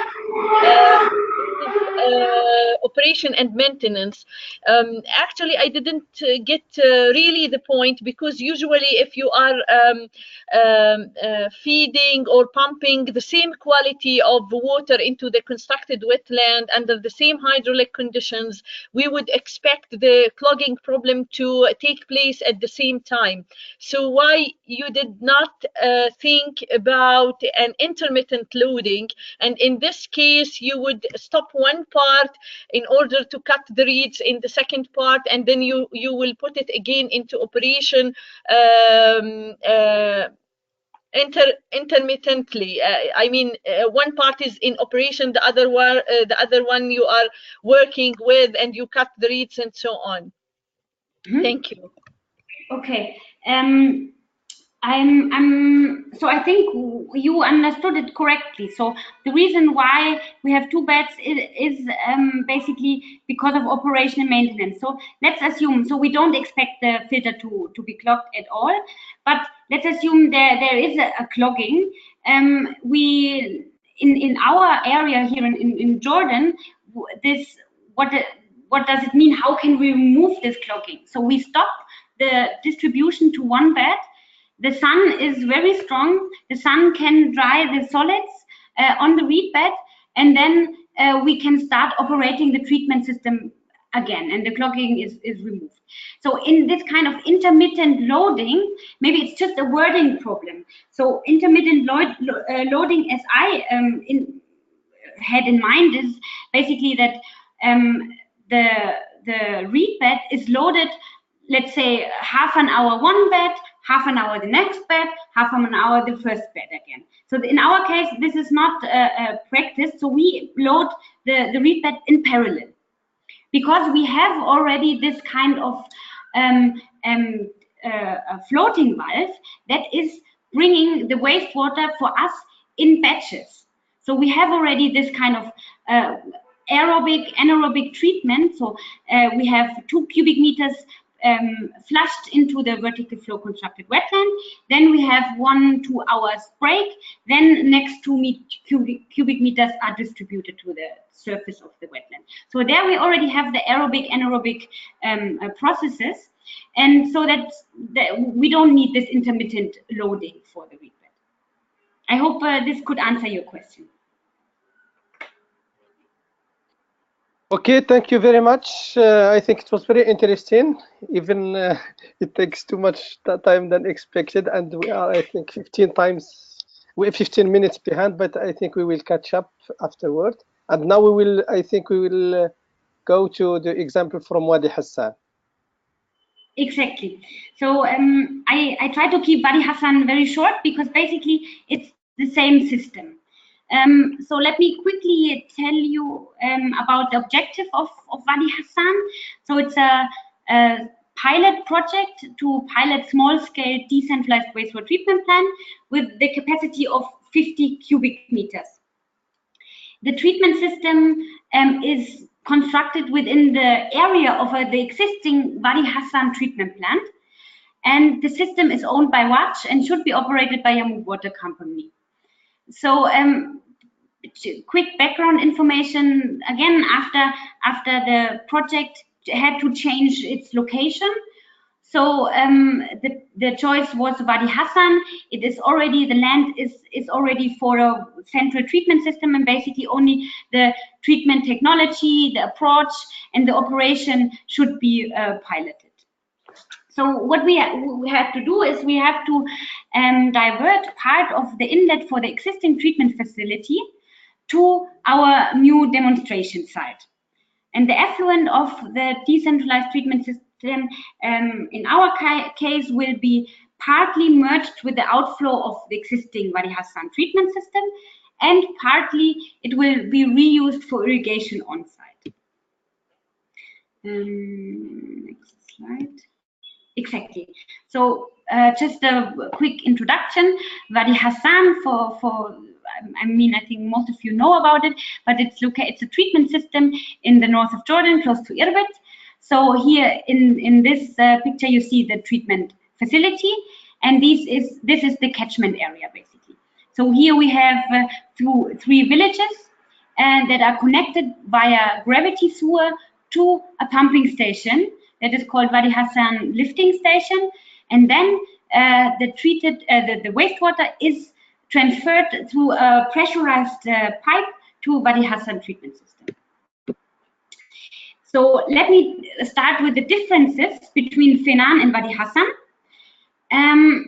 operation and maintenance. Actually, I didn't get really the point, because usually if you are feeding or pumping the same quality of water into the constructed wetland under the same hydraulic conditions, we would expect the clogging problem to take place at the same time. So why you did not think about an intermittent loading, and in this case you would stop one part in order to cut the reeds in the second part, and then you will put it again into operation intermittently. I mean, one part is in operation, the other one you are working with, and you cut the reeds and so on. Thank you. Okay. So I think you understood it correctly. So the reason why we have two beds is basically because of operation and maintenance. So let's assume, so we don't expect the filter to be clogged at all, but let's assume there is a clogging. We in our area here in Jordan, this what does it mean? How can we remove this clogging? So we stop the distribution to one bed. The sun is very strong. The sun can dry the solids on the reed bed, and then we can start operating the treatment system again, and the clogging is removed. So in this kind of intermittent loading, maybe it's just a wording problem. So intermittent loading, as I had in mind, is basically that the reed bed is loaded, let's say, half an hour one bed, half an hour the next bed, half an hour the first bed again. So in our case, this is not a practice. So we load the reed bed in parallel, because we have already this kind of floating valve that is bringing the wastewater for us in batches. So we have already this kind of aerobic, anaerobic treatment. So we have 2 cubic meters flushed into the vertical flow constructed wetland. Then we have 1-2 hours break. Then next 2 cubic meters are distributed to the surface of the wetland. So there we already have the aerobic, anaerobic processes, and so that we don't need this intermittent loading for the reed bed. I hope this could answer your question. Okay, thank you very much. I think it was very interesting. Even it takes too much time than expected, and we are, I think, 15 minutes behind, but I think we will catch up afterward. And now I think we will go to the example from Wadi Hassan. Exactly. So I try to keep Wadi Hassan very short, because basically it's the same system. So let me quickly tell you about the objective of Wadi Hassan. So it's a pilot project to pilot small-scale decentralized wastewater treatment plant with the capacity of 50 cubic meters. the treatment system is constructed within the area of the existing Wadi Hassan treatment plant, and the system is owned by WATCH and should be operated by a water company. So quick background information, again, after the project had to change its location. So the choice was Wadi Hassan. It is already, the land is already for a central treatment system, and basically only the treatment technology, the approach, and the operation should be piloted. So what we have to do is we have to divert part of the inlet for the existing treatment facility to our new demonstration site. And the effluent of the decentralized treatment system in our case will be partly merged with the outflow of the existing Wadi Hassan treatment system, and partly it will be reused for irrigation on site. Next slide. Exactly. So just a quick introduction. Wadi Hassan, I mean, I think most of you know about it, but it's a treatment system in the north of Jordan, close to Irbid. So here in this picture, you see the treatment facility, and this is the catchment area, basically. So here we have three villages that are connected via gravity sewer to a pumping station that is called Wadi Hassan lifting station, and then the wastewater is transferred through a pressurized pipe to Wadi Hassan treatment system. So let me start with the differences between Feynan and Wadi Hassan.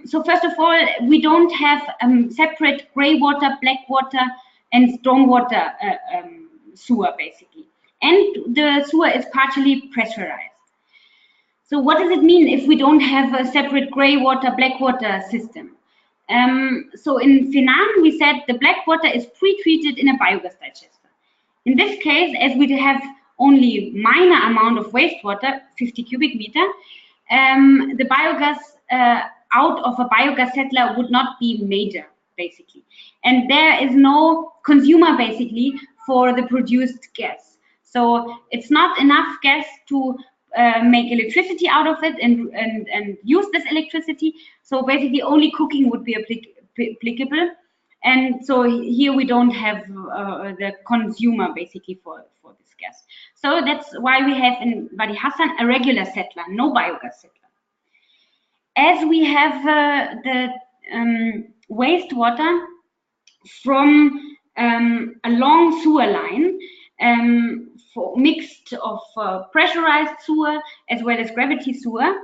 So first of all, we don't have separate grey water, black water, and stormwater sewer, basically, and the sewer is partially pressurized. So what does it mean if we don't have a separate grey water, black water system? So in Feynan, we said the black water is pre-treated in a biogas digester. In this case, as we have only minor amount of wastewater, 50 cubic meter, the biogas out of a biogas settler would not be major, basically. And there is no consumer, basically, for the produced gas. So it's not enough gas to make electricity out of it and use this electricity. So basically only cooking would be applicable. And so here we don't have the consumer basically for this gas. So that's why we have in Wadi Hassan a regular settler, no biogas settler. As we have the wastewater from a long sewer line, mixed of pressurized sewer as well as gravity sewer,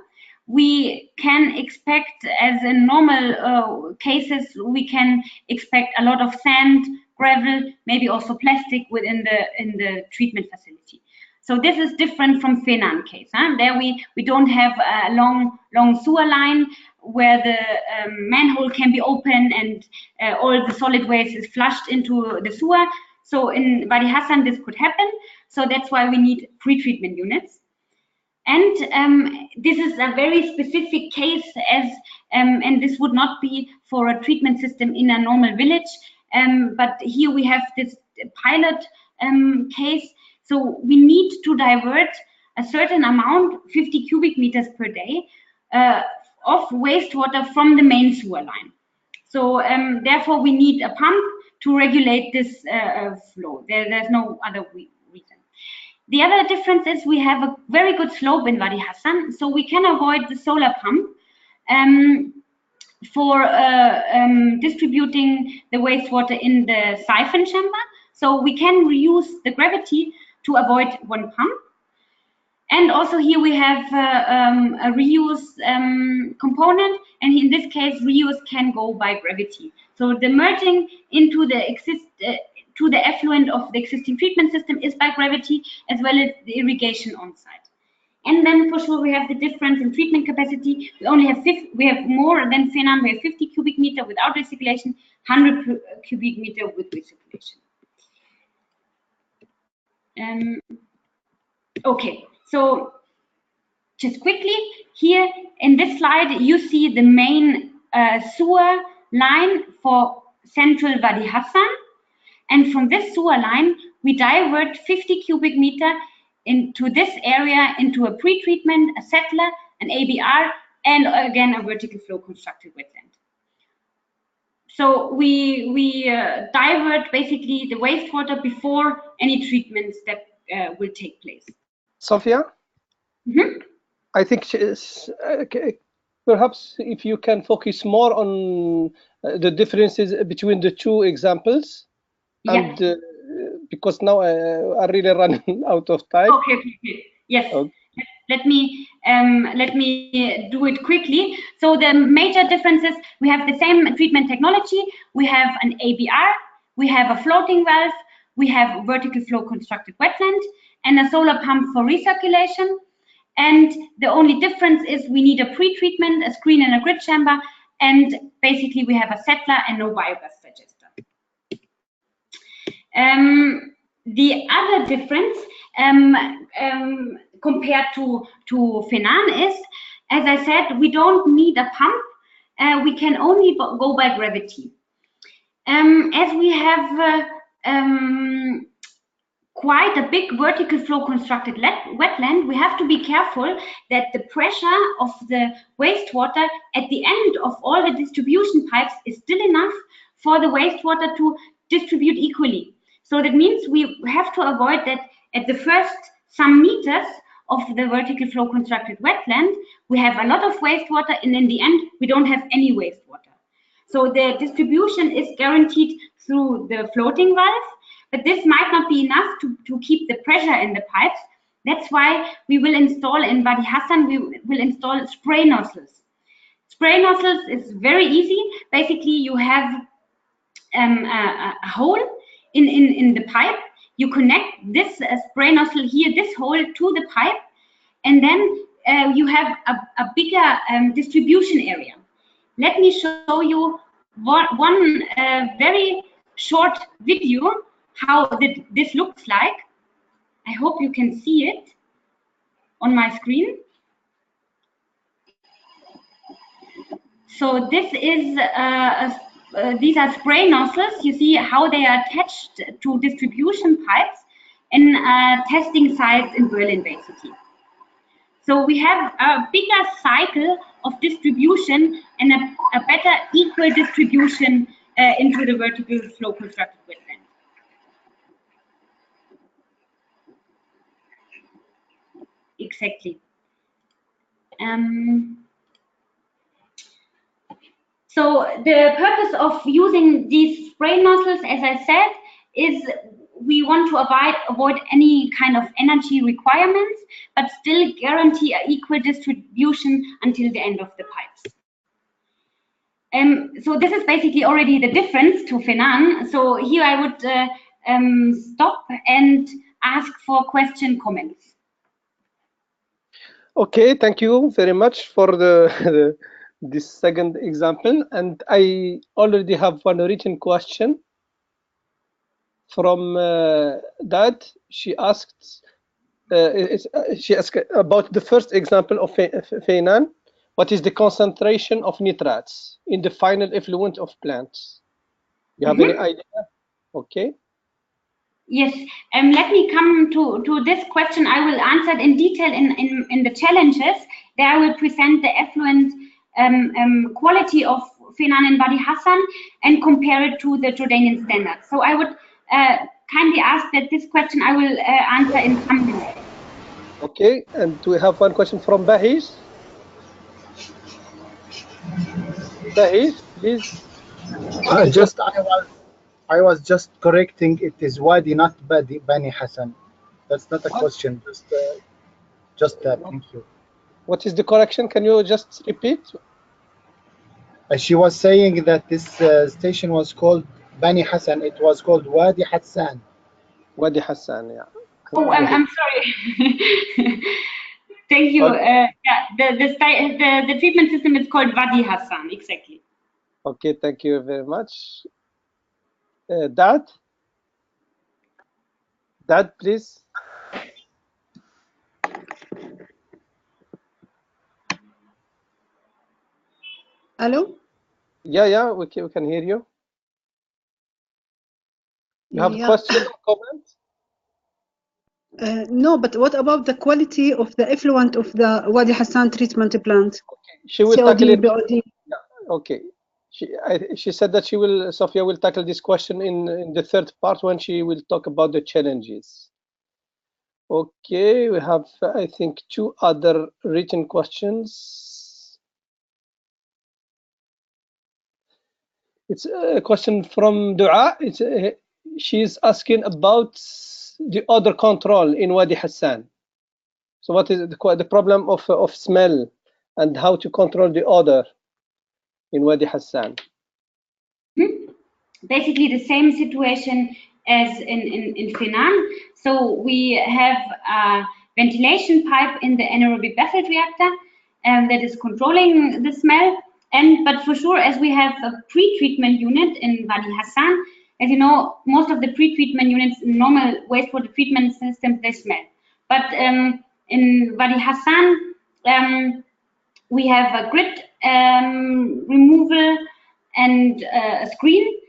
we can expect, as in normal cases, we can expect a lot of sand, gravel, maybe also plastic within the treatment facility. So this is different from Feynan case. There we don't have a long sewer line where the manhole can be open and all the solid waste is flushed into the sewer. So in Wadi Hassan, this could happen. So that's why we need pre-treatment units. And this is a very specific case, and this would not be for a treatment system in a normal village. But here we have this pilot case. So we need to divert a certain amount, 50 cubic meters per day, of wastewater from the main sewer line. So therefore we need a pump to regulate this flow. There's no other reason. The other difference is we have a very good slope in Wadi Hassan, so we can avoid the solar pump for distributing the wastewater in the siphon chamber. So we can reuse the gravity to avoid one pump. And also here we have a reuse component, and in this case reuse can go by gravity. So the merging into the to the effluent of the existing treatment system is by gravity, as well as the irrigation on site. And then for sure we have the difference in treatment capacity. We only have we have more than Feynan. We have 50 cubic meter without recirculation, 100 cubic meter with recirculation. Okay, so just quickly here in this slide you see the main sewer line for central Wadi Hassan, And from this sewer line, we divert 50 cubic meter into this area into a pre-treatment, a settler, an ABR, and again a vertical flow constructed wetland. So we divert basically the wastewater before any treatment step will take place. Sophia? Mm-hmm. I think perhaps if you can focus more on the differences between the two examples, and Yeah. Because now I really running out of time. Okay. Yes. Okay. Let me do it quickly. So the major differences: we have the same treatment technology. We have an ABR. We have a floating valve. We have vertical flow constructed wetland and a solar pump for recirculation. And the only difference is we need a pre-treatment, a screen and a grid chamber, and basically we have a settler and no biogas digester. The other difference compared to Feynan is, as I said, we don't need a pump. We can only go by gravity. As we have quite a big vertical flow constructed wetland, we have to be careful that the pressure of the wastewater at the end of all the distribution pipes is still enough for the wastewater to distribute equally. So that means we have to avoid that at the first some meters of the vertical flow constructed wetland, we have a lot of wastewater, and in the end, we don't have any wastewater. So the distribution is guaranteed through the floating valve, but this might not be enough to keep the pressure in the pipes. That's why we will install in Wadi Hassan, we will install spray nozzles. Spray nozzles is very easy. Basically, you have a hole in the pipe. You connect this spray nozzle here, this hole to the pipe, and then you have a bigger distribution area. Let me show you one very short video how this looks like. I hope you can see it on my screen. So this is these are spray nozzles. You see how they are attached to distribution pipes in testing sites in Berlin, basically. So we have a bigger cycle of distribution and a better equal distribution into the vertical flow constructed wetland. Exactly. So the purpose of using these spray nozzles, as I said, is we want to avoid any kind of energy requirements, but still guarantee an equal distribution until the end of the pipes. So this is basically already the difference to Feynan. So here I would stop and ask for comments. Okay, thank you very much for this second example, and I already have one written question from Dad. She asked about the first example of Feynan. What is the concentration of nitrates in the final effluent of plants? You have any idea? Okay. Yes, let me come to this question. I will answer it in detail in the challenges. There I will present the effluent quality of Feynan and Wadi Hassan and compare it to the Jordanian standard. So I would kindly ask that this question I will answer in some minutes. Okay, and we have one question from Bahis. Bahis, please. I was just correcting. It is Wadi, not Bani Hassan. That's not a question. Just that. Thank you. What is the correction? Can you just repeat? She was saying that this station was called Bani Hassan. It was called Wadi Hassan. Wadi Hassan, yeah. Oh, I'm sorry. Thank you. Yeah, the treatment system is called Wadi Hassan, exactly. Okay, thank you very much. Dad, please. Hello? Yeah, we can hear you. You have a question or comment? No, but what about the quality of the effluent of the Wadi Hassan treatment plant? Okay. She will COD, tackle it. BOD. Yeah. Okay. She said that Sophia will tackle this question in the third part when she will talk about the challenges. Okay, we have, I think, 2 other written questions. It's a question from Dua. She's asking about the odor control in Wadi Hassan. So what is the problem of smell and how to control the odor in Wadi Hassan? Basically the same situation as in Feynan. So we have a ventilation pipe in the anaerobic baffled reactor that is controlling the smell. But for sure, as we have a pre-treatment unit in Wadi Hassan, as you know, most of the pre-treatment units in normal wastewater treatment systems, they smell. But in Wadi Hassan, we have a grid removal and a screen.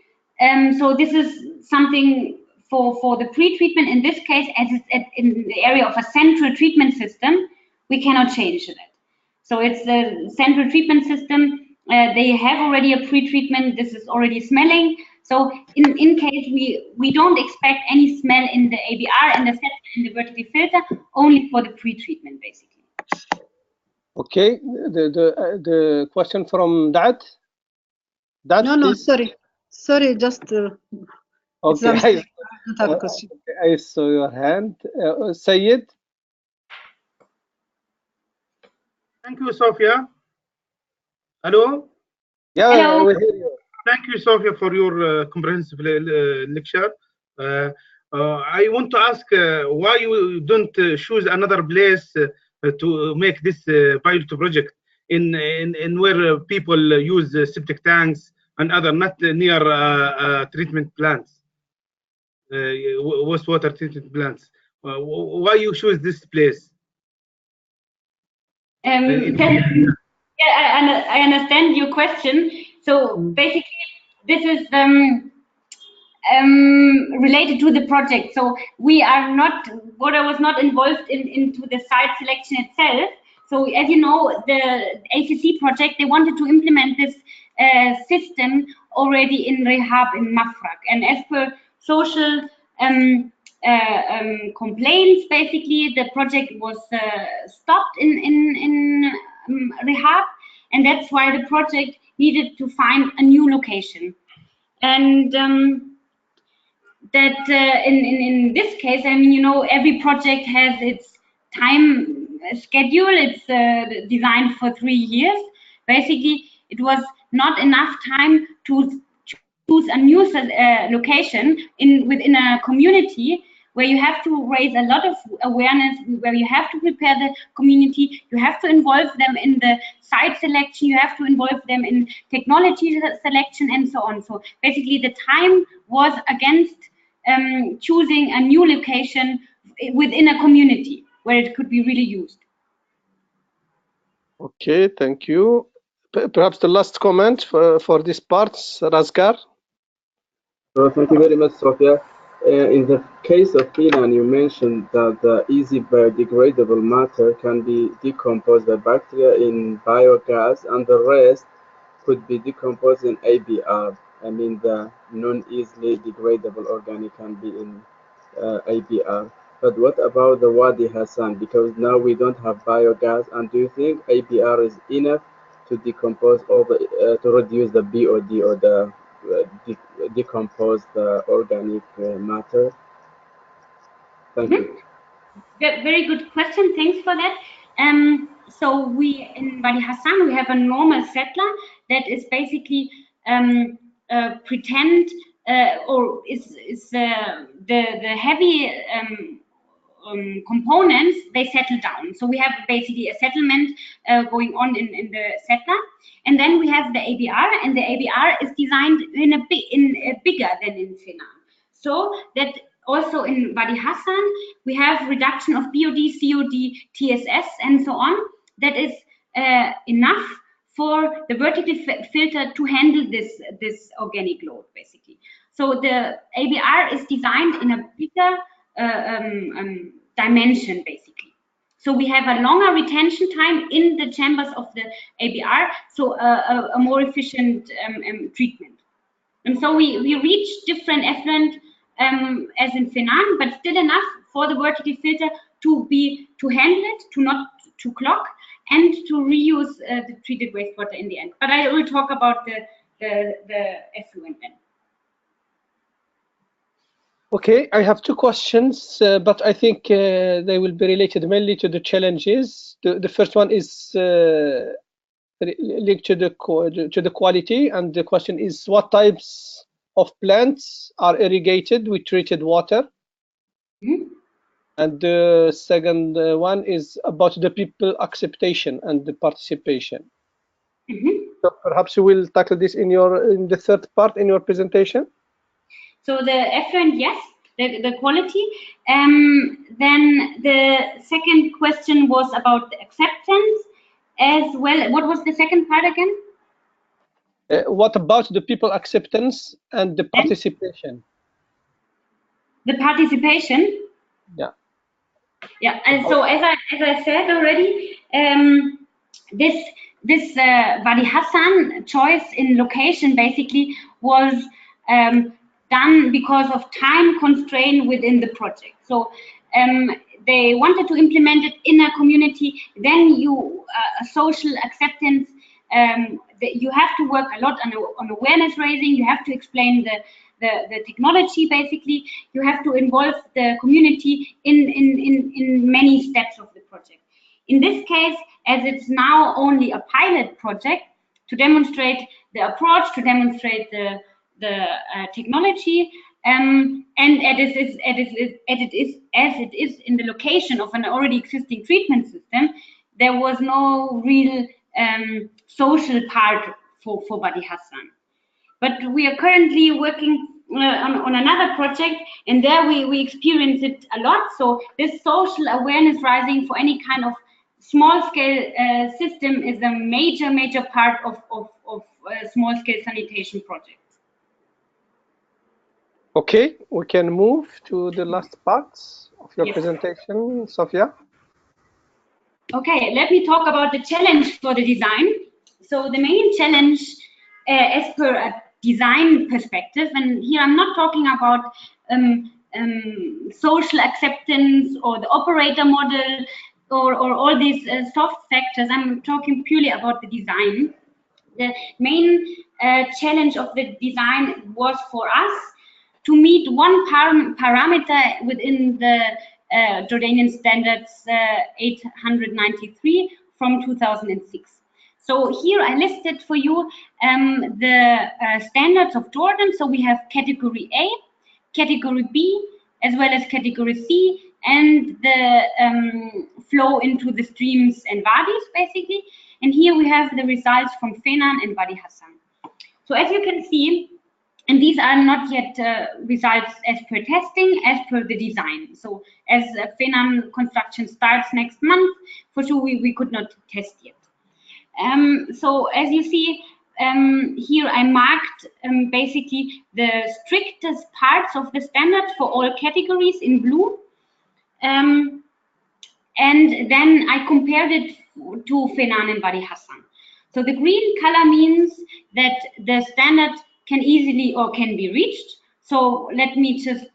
So this is something for the pre-treatment. In this case, as it's in the area of a central treatment system, we cannot change that. So it's the central treatment system. They have already a pre-treatment. This is already smelling. So in case we don't expect any smell in the ABR and the settler in the vertical filter, only for the pre-treatment basically. Okay, the question from Dad. No, please. sorry, just. Okay, I saw your hand. Sayed. Thank you, Sophia. Hello? Yeah, hello. we hear you. Thank you, Sophia, for your comprehensive lecture. I want to ask why you don't choose another place to make this pilot project in where people use septic tanks and other, not near treatment plants, wastewater treatment plants. Why you choose this place? Yeah, I understand your question. So basically, this is related to the project. So we are not, BORDA was not involved into the site selection itself. So as you know, the ACC project, they wanted to implement this system already in Rehab in Mafraq. And as per social complaints, basically, the project was stopped in Rehab, and that's why the project needed to find a new location. And that in this case, I mean, you know, every project has its time schedule. It's designed for 3 years. Basically, it was not enough time to choose a new location within a community where you have to raise a lot of awareness, where you have to prepare the community, you have to involve them in the site selection, you have to involve them in technology selection, and so on. So basically the time was against choosing a new location within a community where it could be really used. Okay, thank you. Perhaps the last comment for this part, Razgar. Thank you very much, Sophia. In the case of Feynan, you mentioned that the easy biodegradable matter can be decomposed by bacteria in biogas, and the rest could be decomposed in ABR. I mean, the non-easily degradable organic can be in ABR. But what about the Wadi Hassan? Because now we don't have biogas, and do you think ABR is enough to decompose all the to reduce the BOD or the decompose the organic matter? Thank you. Very good question. Thanks for that. So we in Wadi Hassan, we have a normal settler that is basically pretend or is the heavy components, they settle down. So we have basically a settlement going on in the settler, and then we have the ABR, and the ABR is designed in a bigger than in Feynan. So that also in Wadi Hassan we have reduction of BOD, COD, TSS, and so on. That is enough for the vertical filter to handle this organic load basically. So the ABR is designed in a bigger dimension, basically. So we have a longer retention time in the chambers of the ABR, so a more efficient treatment. And so we reach different effluent as in Feynan, but still enough for the vertical filter to handle it, to clog, and to reuse the treated wastewater in the end. But I will talk about the effluent then. Okay, I have two questions, but I think they will be related mainly to the challenges. The first one is linked to the quality, and the question is, what types of plants are irrigated with treated water? Mm-hmm. And the second one is about the people acceptation and the participation. Mm-hmm. So perhaps you will tackle this in the third part in your presentation. So the effluent, yes, the quality. Then the second question was about the acceptance as well. What was the second part again? What about the people acceptance and the participation? The participation? Yeah. Yeah, and so as I said already, this Wadi Hassan choice in location basically was done because of time constraint within the project. So they wanted to implement it in a community. Then social acceptance. You have to work a lot on awareness raising. You have to explain the technology. Basically, you have to involve the community in many steps of the project. In this case, as it's now only a pilot project to demonstrate the approach, to demonstrate the technology, and as it is in the location of an already existing treatment system, there was no real social part for Wadi Hassan. But we are currently working on another project, and there we experience it a lot. So this social awareness rising for any kind of small-scale system is a major part of small-scale sanitation projects. Okay, we can move to the last parts of your presentation, Sophia. Okay, let me talk about the challenge for the design. So the main challenge, as per a design perspective, and here I'm not talking about social acceptance or the operator model or all these soft factors. I'm talking purely about the design. The main challenge of the design was for us to meet one parameter within the Jordanian standards 893 from 2006. So here I listed for you the standards of Jordan. So we have category A, category B, as well as category C, and the flow into the streams and wadis, basically. And here we have the results from Feynan and Wadi Hassan. So as you can see, and these are not yet results as per testing, as per the design. So as Feynan construction starts next month, for sure we could not test yet. So as you see, here I marked basically the strictest parts of the standard for all categories in blue. And then I compared it to Feynan and Wadi Hassan. So the green color means that the standard can easily or can be reached. So let me just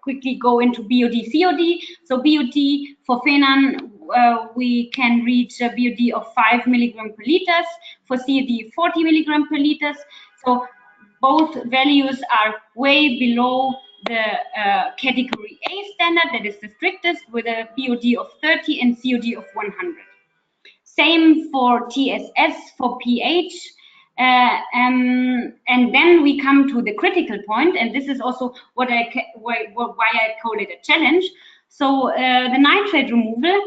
quickly go into BOD, COD. So BOD for Feynan, we can reach a BOD of 5 milligram per liters. For COD, 40 milligram per liters. So both values are way below the category A standard, that is the strictest, with a BOD of 30 and COD of 100. Same for TSS, for pH. And then we come to the critical point, and this is also why I call it a challenge. So the nitrate removal,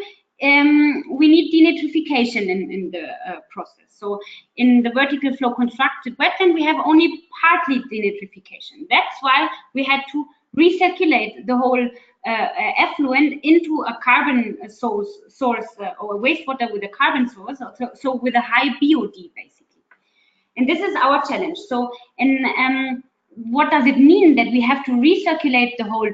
we need denitrification in the process. So in the vertical flow constructed wetland, we have only partly denitrification. That's why we had to recirculate the whole effluent into a carbon source or wastewater with a carbon source, so with a high BOD basically. And this is our challenge. So what does it mean that we have to recirculate the whole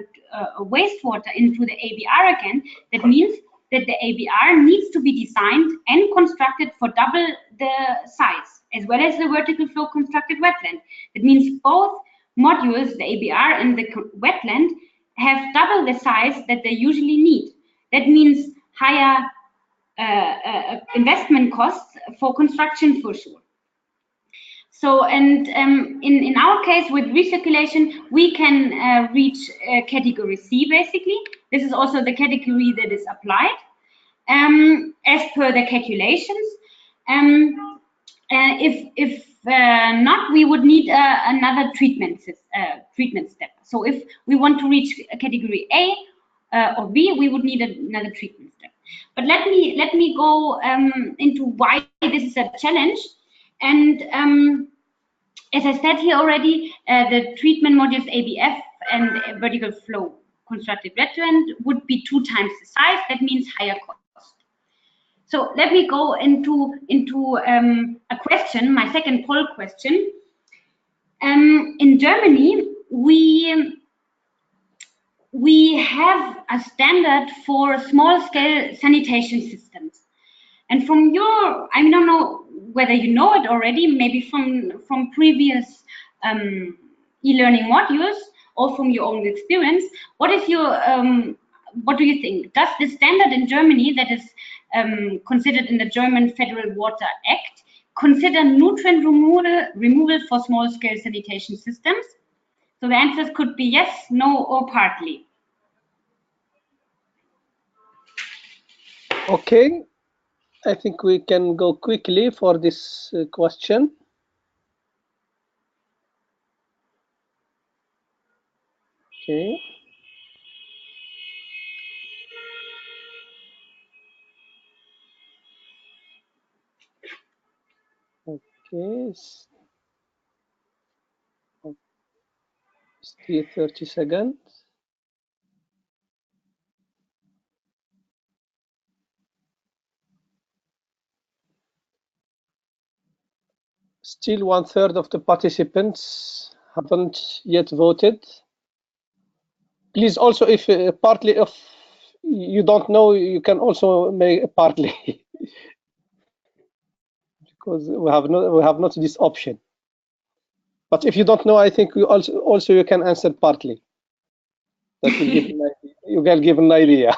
wastewater into the ABR again? That means that the ABR needs to be designed and constructed for double the size, as well as the vertical flow constructed wetland. That means both modules, the ABR and the wetland, have double the size that they usually need. That means higher investment costs for construction for sure. So, and in our case with recirculation, we can reach category C basically. This is also the category that is applied as per the calculations. If not, we would need another treatment step. So if we want to reach category A or B, we would need another treatment step. But let me go into why this is a challenge. And as I said here already, the treatment modules ABF and vertical flow constructed wetland would be 2 times the size. That means higher cost. So let me go into a question, my second poll question. In Germany, we have a standard for small-scale sanitation systems. And from your, I don't know whether you know it already, maybe from previous e-learning modules or from your own experience, what is your, what do you think? Does the standard in Germany that is considered in the German Federal Water Act consider nutrient removal for small-scale sanitation systems? So the answers could be yes, no, or partly. Okay, I think we can go quickly for this question. Okay. Okay. Still 30 seconds. Still 1/3 of the participants haven't yet voted. Please also, if partly if you don't know, you can also make partly because we have not this option. But if you don't know, I think we also you can answer partly. That will give an idea. You can give an idea.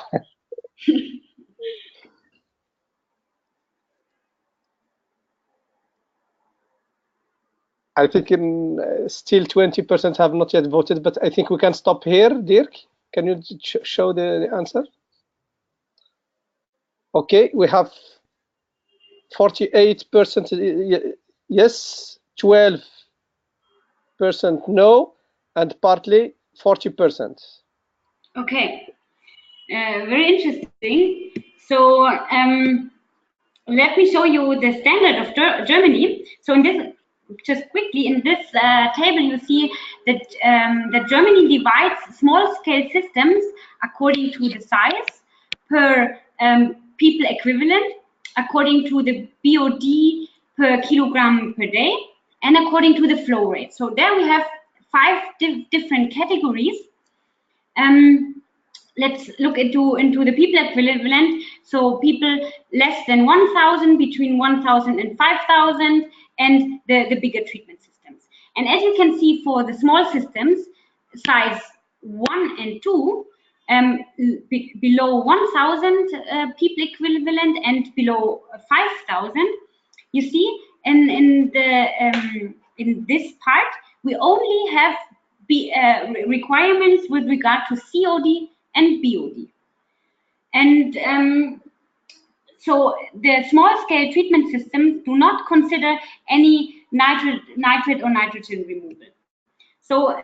I think still 20% have not yet voted, but I think we can stop here. Dirk, can you show the answer? Okay, we have 48% yes, 12% no, and partly 40%. Okay, very interesting. So let me show you the standard of Germany. So in this, just quickly, in this table, you see that that Germany divides small-scale systems according to the size per people equivalent, according to the BOD per kilogram per day, and according to the flow rate. So there we have 5 different categories. Let's look into the people equivalent. So people less than 1,000, between 1,000 and 5,000, and the bigger treatment systems. And as you can see, for the small systems, size 1 and 2, below 1,000 people equivalent and below 5,000, you see in this part we only have requirements with regard to COD and BOD. And so the small-scale treatment systems do not consider any nitrate or nitrogen removal. So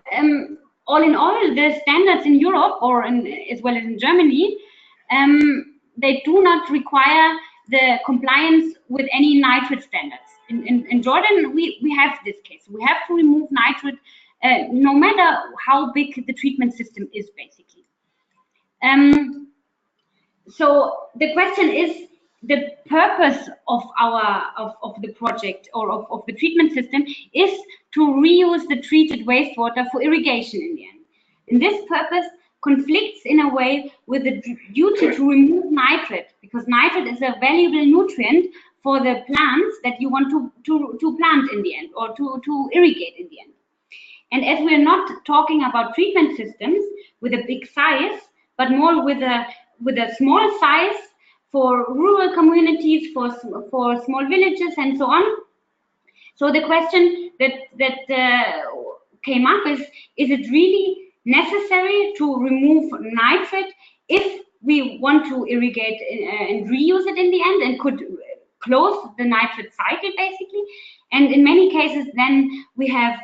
all in all, the standards in Europe, or as well as in Germany, they do not require the compliance with any nitrate standards. In Jordan, we have this case. We have to remove nitrate no matter how big the treatment system is, basically. So the question is, the purpose of the project or of the treatment system is to reuse the treated wastewater for irrigation in the end. And this purpose conflicts in a way with the duty to remove nitrate, because nitrate is a valuable nutrient for the plants that you want to plant in the end, or to irrigate in the end. And as we're not talking about treatment systems with a big size, but more with a small size for rural communities, for small villages, and so on. So the question that came up is it really necessary to remove nitrate if we want to irrigate and reuse it in the end, and could close the nitrate cycle basically? And in many cases, then we have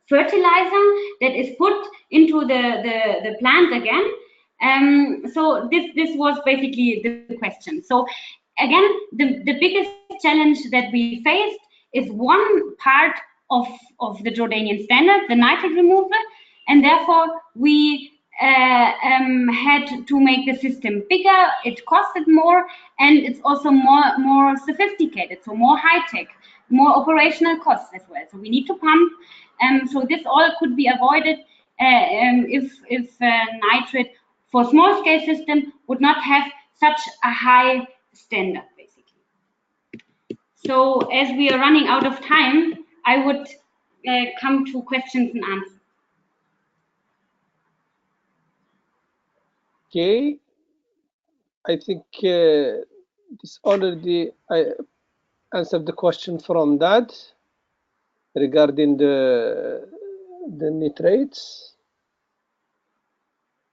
fertilizer that is put into the plant again. So this was basically the question. So again, the biggest challenge that we faced is one part of the Jordanian standard, the nitrate removal, and therefore we had to make the system bigger. It costed more, and it's also more sophisticated, so more high-tech, more operational costs as well. So we need to pump, so this all could be avoided if nitrate for small-scale system would not have such a high standard, basically. So as we are running out of time, I would come to questions and answers. Okay, I think this already I answered the question from Dad regarding the nitrates.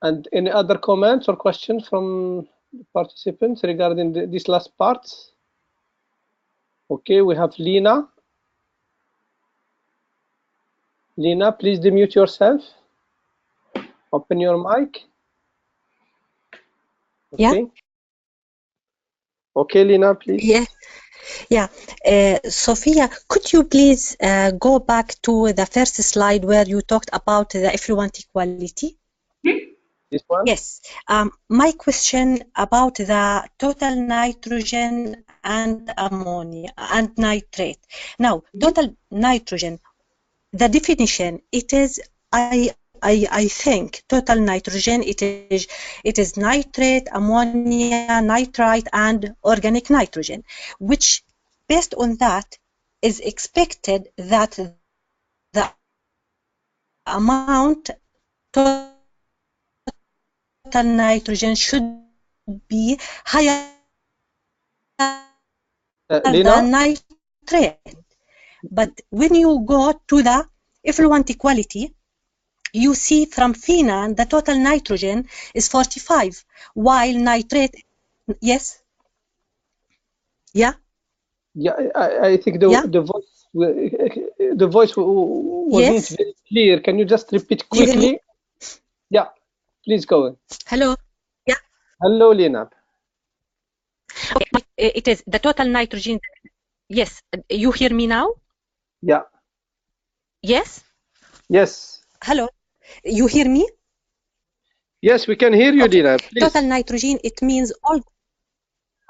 And any other comments or questions from participants regarding this last part? Okay, we have Lena. Lena, please demute yourself. Open your mic. Okay. Yeah. Okay, Lena, please. Yeah. Sophia, could you please go back to the first slide where you talked about the effluent equality? This one? Yes. My question about the total nitrogen and ammonia and nitrate. Now, total nitrogen, the definition, it is, I think total nitrogen, it is nitrate, ammonia, nitrite, and organic nitrogen, which based on that is expected that the amount total nitrogen should be higher than nitrate. But when you go to the effluent equality, you see from Feynan the total nitrogen is 45, while nitrate, yes? Yeah? Yeah, I think the voice wasn't very clear. Can you just repeat quickly? Yeah, please go on. Hello? Yeah? Hello, Lena. Okay. It is the total nitrogen. Yes, you hear me now? Yeah. Yes? Yes. Hello, you hear me? Yes, we can hear you, Okay. Lena. Please. Total nitrogen, it means all.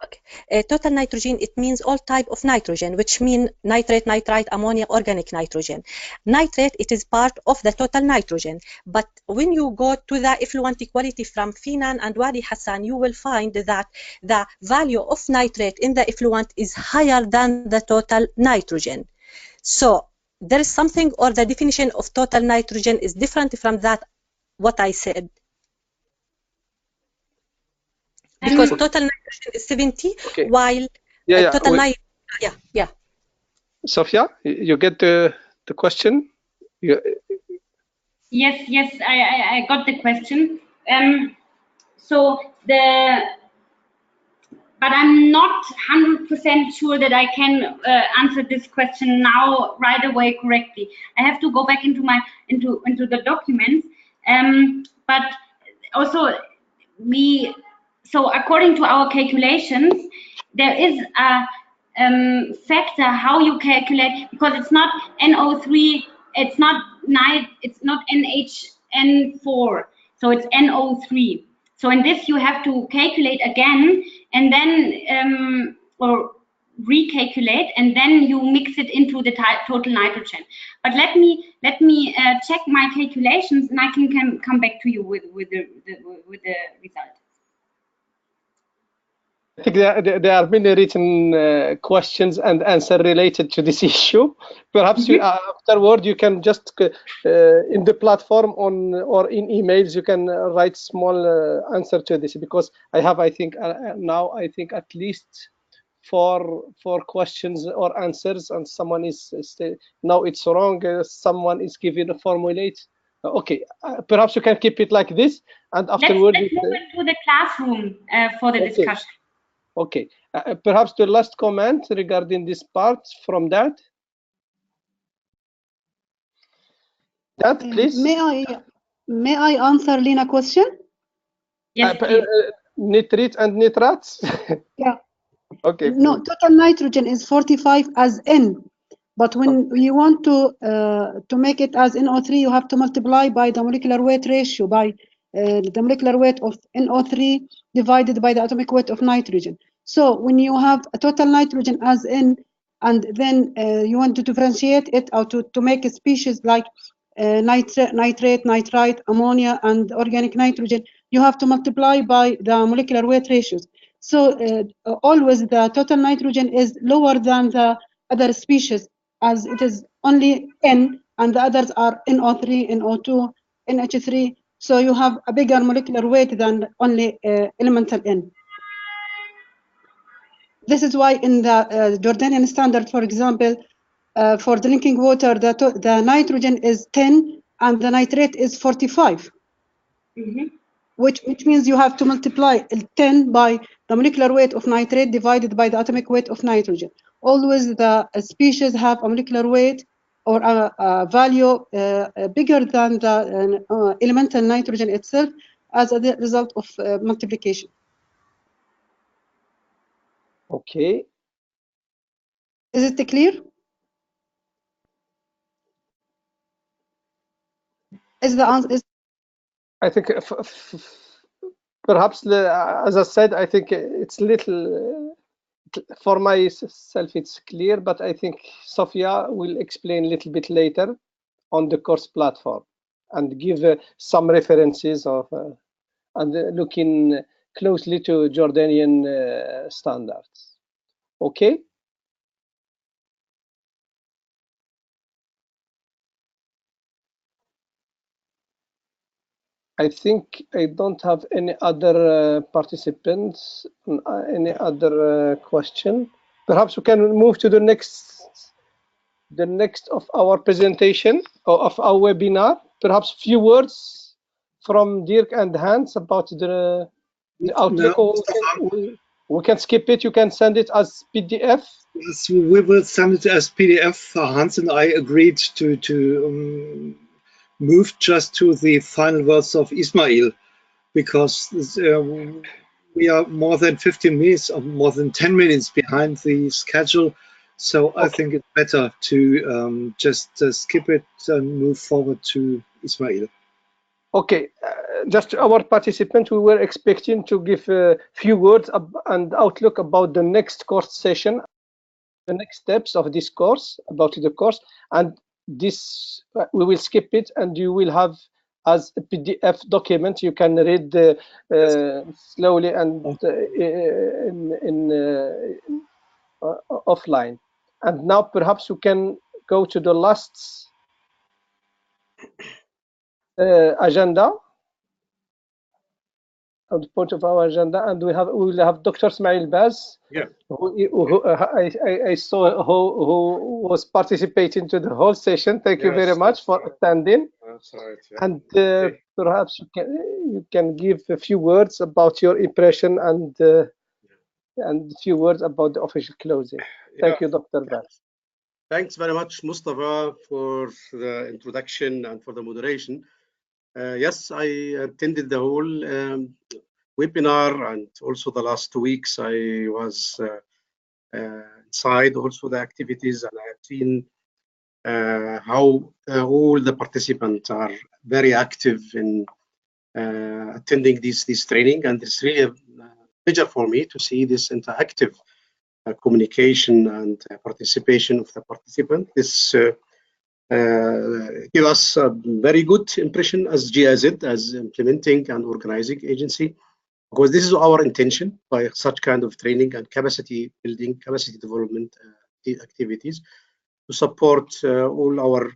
Okay. Total nitrogen, it means all type of nitrogen, which mean nitrate, nitrite, ammonia, organic nitrogen. Nitrate, it is part of the total nitrogen. But when you go to the effluent equality from Feynan and Wadi Hassan, you will find that the value of nitrate in the effluent is higher than the total nitrogen. So there is something, or the definition of total nitrogen is different from that, what I said. Because total nitrogen is 70, while total nitrogen, yeah. Sophia, you get the question? Yes, I got the question. But I'm not 100% sure that I can answer this question now right away correctly. I have to go back into the documents. But also so according to our calculations, there is a factor how you calculate, because it's not NO3, it's not NHN4, so it's NO3. So in this, you have to calculate again, and then or recalculate, and then you mix it into the total nitrogen. But let me check my calculations, and I can come back to you with the result. I think there are many written questions and answers related to this issue. Perhaps you, afterward you can just in the platform or in emails you can write small answer to this, because I have now at least four questions or answers, and someone is now it's wrong. Someone is giving a formulate. Okay, perhaps you can keep it like this, and afterward let's move into the classroom for the discussion. Okay, perhaps the last comment regarding this part from that. That, please. May I answer Lena question? Yes, nitrate and nitrates? Yeah. Okay. No, total nitrogen is 45 as N, but when you want to make it as NO3, you have to multiply by the molecular weight ratio, by the molecular weight of NO3 divided by the atomic weight of nitrogen. So when you have a total nitrogen as N, and then you want to differentiate it or to make a species like nitrate, nitrite, ammonia, and organic nitrogen, you have to multiply by the molecular weight ratios. So always the total nitrogen is lower than the other species, as it is only N, and the others are NO3, NO2, NH3. So you have a bigger molecular weight than only elemental N. This is why in the Jordanian standard, for example, for drinking water, the nitrogen is 10 and the nitrate is 45. Which means you have to multiply 10 by the molecular weight of nitrate divided by the atomic weight of nitrogen. Always the species have a molecular weight or a value bigger than the elemental nitrogen itself as a result of multiplication. Okay. Is it clear? Is the answer? I think perhaps, as I said, I think it's little, for myself it's clear, but I think Sophia will explain a little bit later on the course platform and give some references of and looking closely to Jordanian standards. Okay. I think I don't have any other participants, any other question. Perhaps we can move to the next of our presentation or of our webinar. Perhaps a few words from Dirk and Hans about the outlook. No, we can skip it. You can send it as PDF. Yes, we will send it as PDF. Hans and I agreed to move just to the final words of Ismail, because we are more than 15 minutes or more than 10 minutes behind the schedule. So I think it's better to just skip it and move forward to Ismail. Okay, just our participants, we were expecting to give a few words and outlook about the next course session, the next steps of this course, about the course, and this we will skip it, and you will have as a PDF document. You can read slowly and offline. And now perhaps you can go to the last agenda, at the point of our agenda, and we will have Dr. Ismail Al Baz. Yeah. Who I saw who was participating to the whole session. Thank you very much for attending. That's right. Yeah. And perhaps you can give a few words about your impression and a few words about the official closing. Thank you, Dr. Baz. Thanks very much, Mostafa, for the introduction and for the moderation. Yes, I attended the whole webinar, and also the last 2 weeks I was inside also the activities, and I have seen how all the participants are very active in attending this training, and it's really a pleasure for me to see this interactive communication and participation of the participant. This give us a very good impression as GIZ, as implementing and organizing agency, because this is our intention by such kind of training and capacity building, capacity development activities, to support all our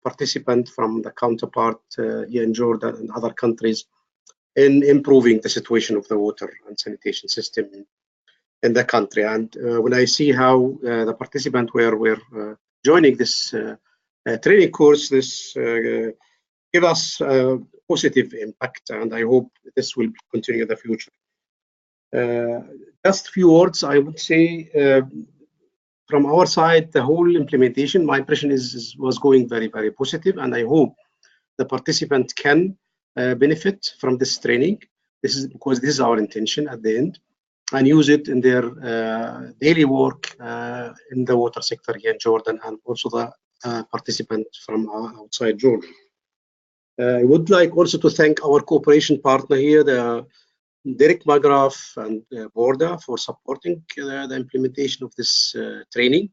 participants from the counterpart here in Jordan and other countries in improving the situation of the water and sanitation system in the country. And when I see how the participants were joining this training course, this give us a positive impact, and I hope this will continue in the future. Just a few words, I would say, from our side, the whole implementation, my impression was going very, very positive, and I hope the participant can benefit from this training. This is because this is our intention at the end, and use it in their daily work in the water sector here in Jordan, and also the participants from outside Jordan. I would like also to thank our cooperation partner here, the Margraf and BORDA, for supporting the implementation of this training,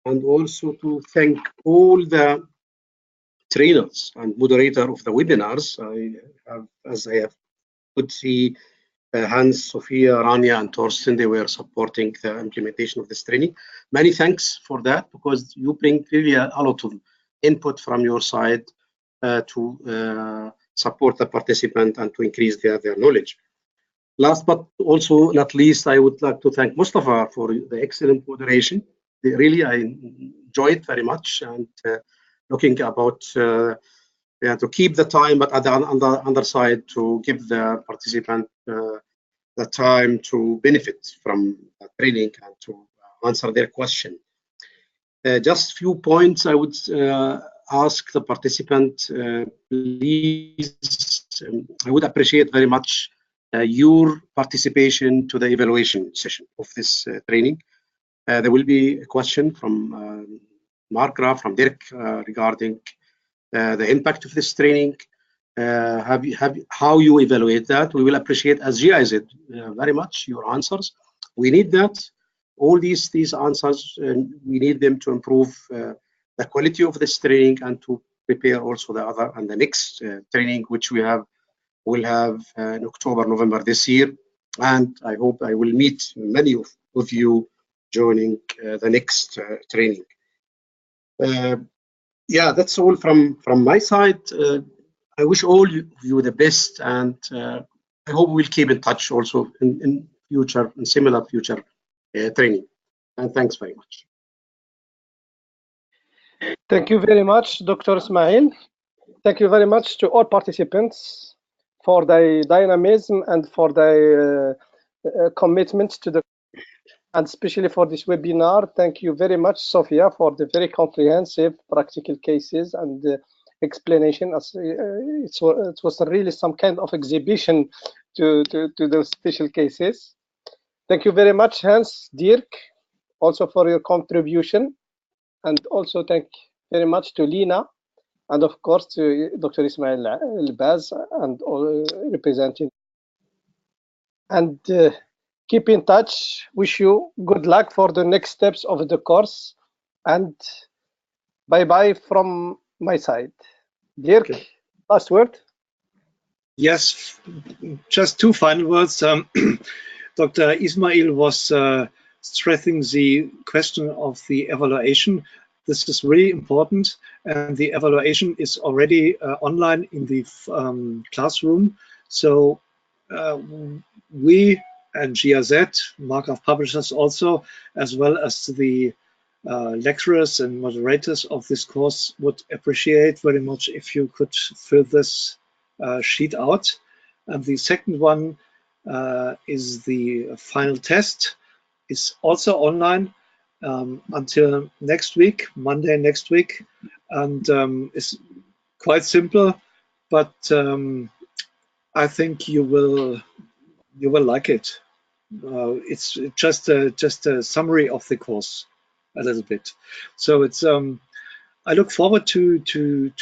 and also to thank all the trainers and moderator of the webinars. As I could see, Hans, Sophia, Rania, and Torsten, they were supporting the implementation of this training. Many thanks for that, because you bring really a lot of input from your side to support the participant and to increase their knowledge. Last but also not least, I would like to thank Mostafa for the excellent moderation. Really, I enjoyed very much, and looking about to keep the time, but on the other side, to give the participant the time to benefit from the training and to answer their question. Just few points I would ask the participant, please. I would appreciate very much your participation to the evaluation session of this training. There will be a question from Margraf, from Dirk, regarding the impact of this training. How you evaluate that? We will appreciate as GIZ very much your answers. We need that. All these answers, we need them to improve the quality of this training, and to prepare also the other and the next training, which we'll have in October, November this year. And I hope I will meet many of you joining the next training. Yeah, that's all from my side. I wish all of you the best, and I hope we'll keep in touch also in future, in similar future training. And thanks very much. Thank you very much, Dr. Ismail. Thank you very much to all participants for their dynamism and for their commitment to the, and especially for this webinar. Thank you very much, Sophia, for the very comprehensive practical cases and explanation. It was really some kind of exhibition to those special cases. Thank you very much, Hans, Dirk, also for your contribution. And also thank very much to Lina, and of course to Dr. Ismail Al Baz, and all representing. And keep in touch. Wish you good luck for the next steps of the course, and bye-bye from my side. Dirk, okay. Last word. Yes, just two final words. Dr. Ismail was stressing the question of the evaluation. This is really important, and the evaluation is already online in the classroom. So we and GIZ, Margraf Publishers also, as well as the lecturers and moderators of this course, would appreciate very much if you could fill this sheet out. And the second one is the final test. It's also online until next week, Monday next week, and it's quite simple, but I think you will like it. It's just a summary of the course a little bit. So it's I look forward to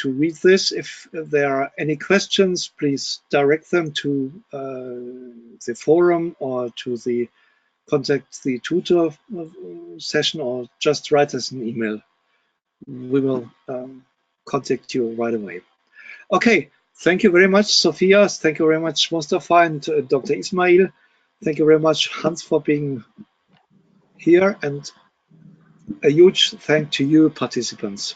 read this. If there are any questions, please direct them to the forum or to the contact the tutor session, or just write us an email. We will contact you right away. Okay, thank you very much, Sophia. Thank you very much, Mostafa and Dr. Ismail. Thank you very much, Hans, for being here, and a huge thank to you, participants.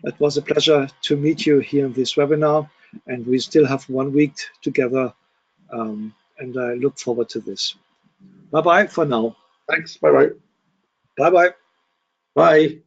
It was a pleasure to meet you here in this webinar, and we still have 1 week together, and I look forward to this. Bye-bye for now. Thanks. Bye-bye. Bye-bye. Bye.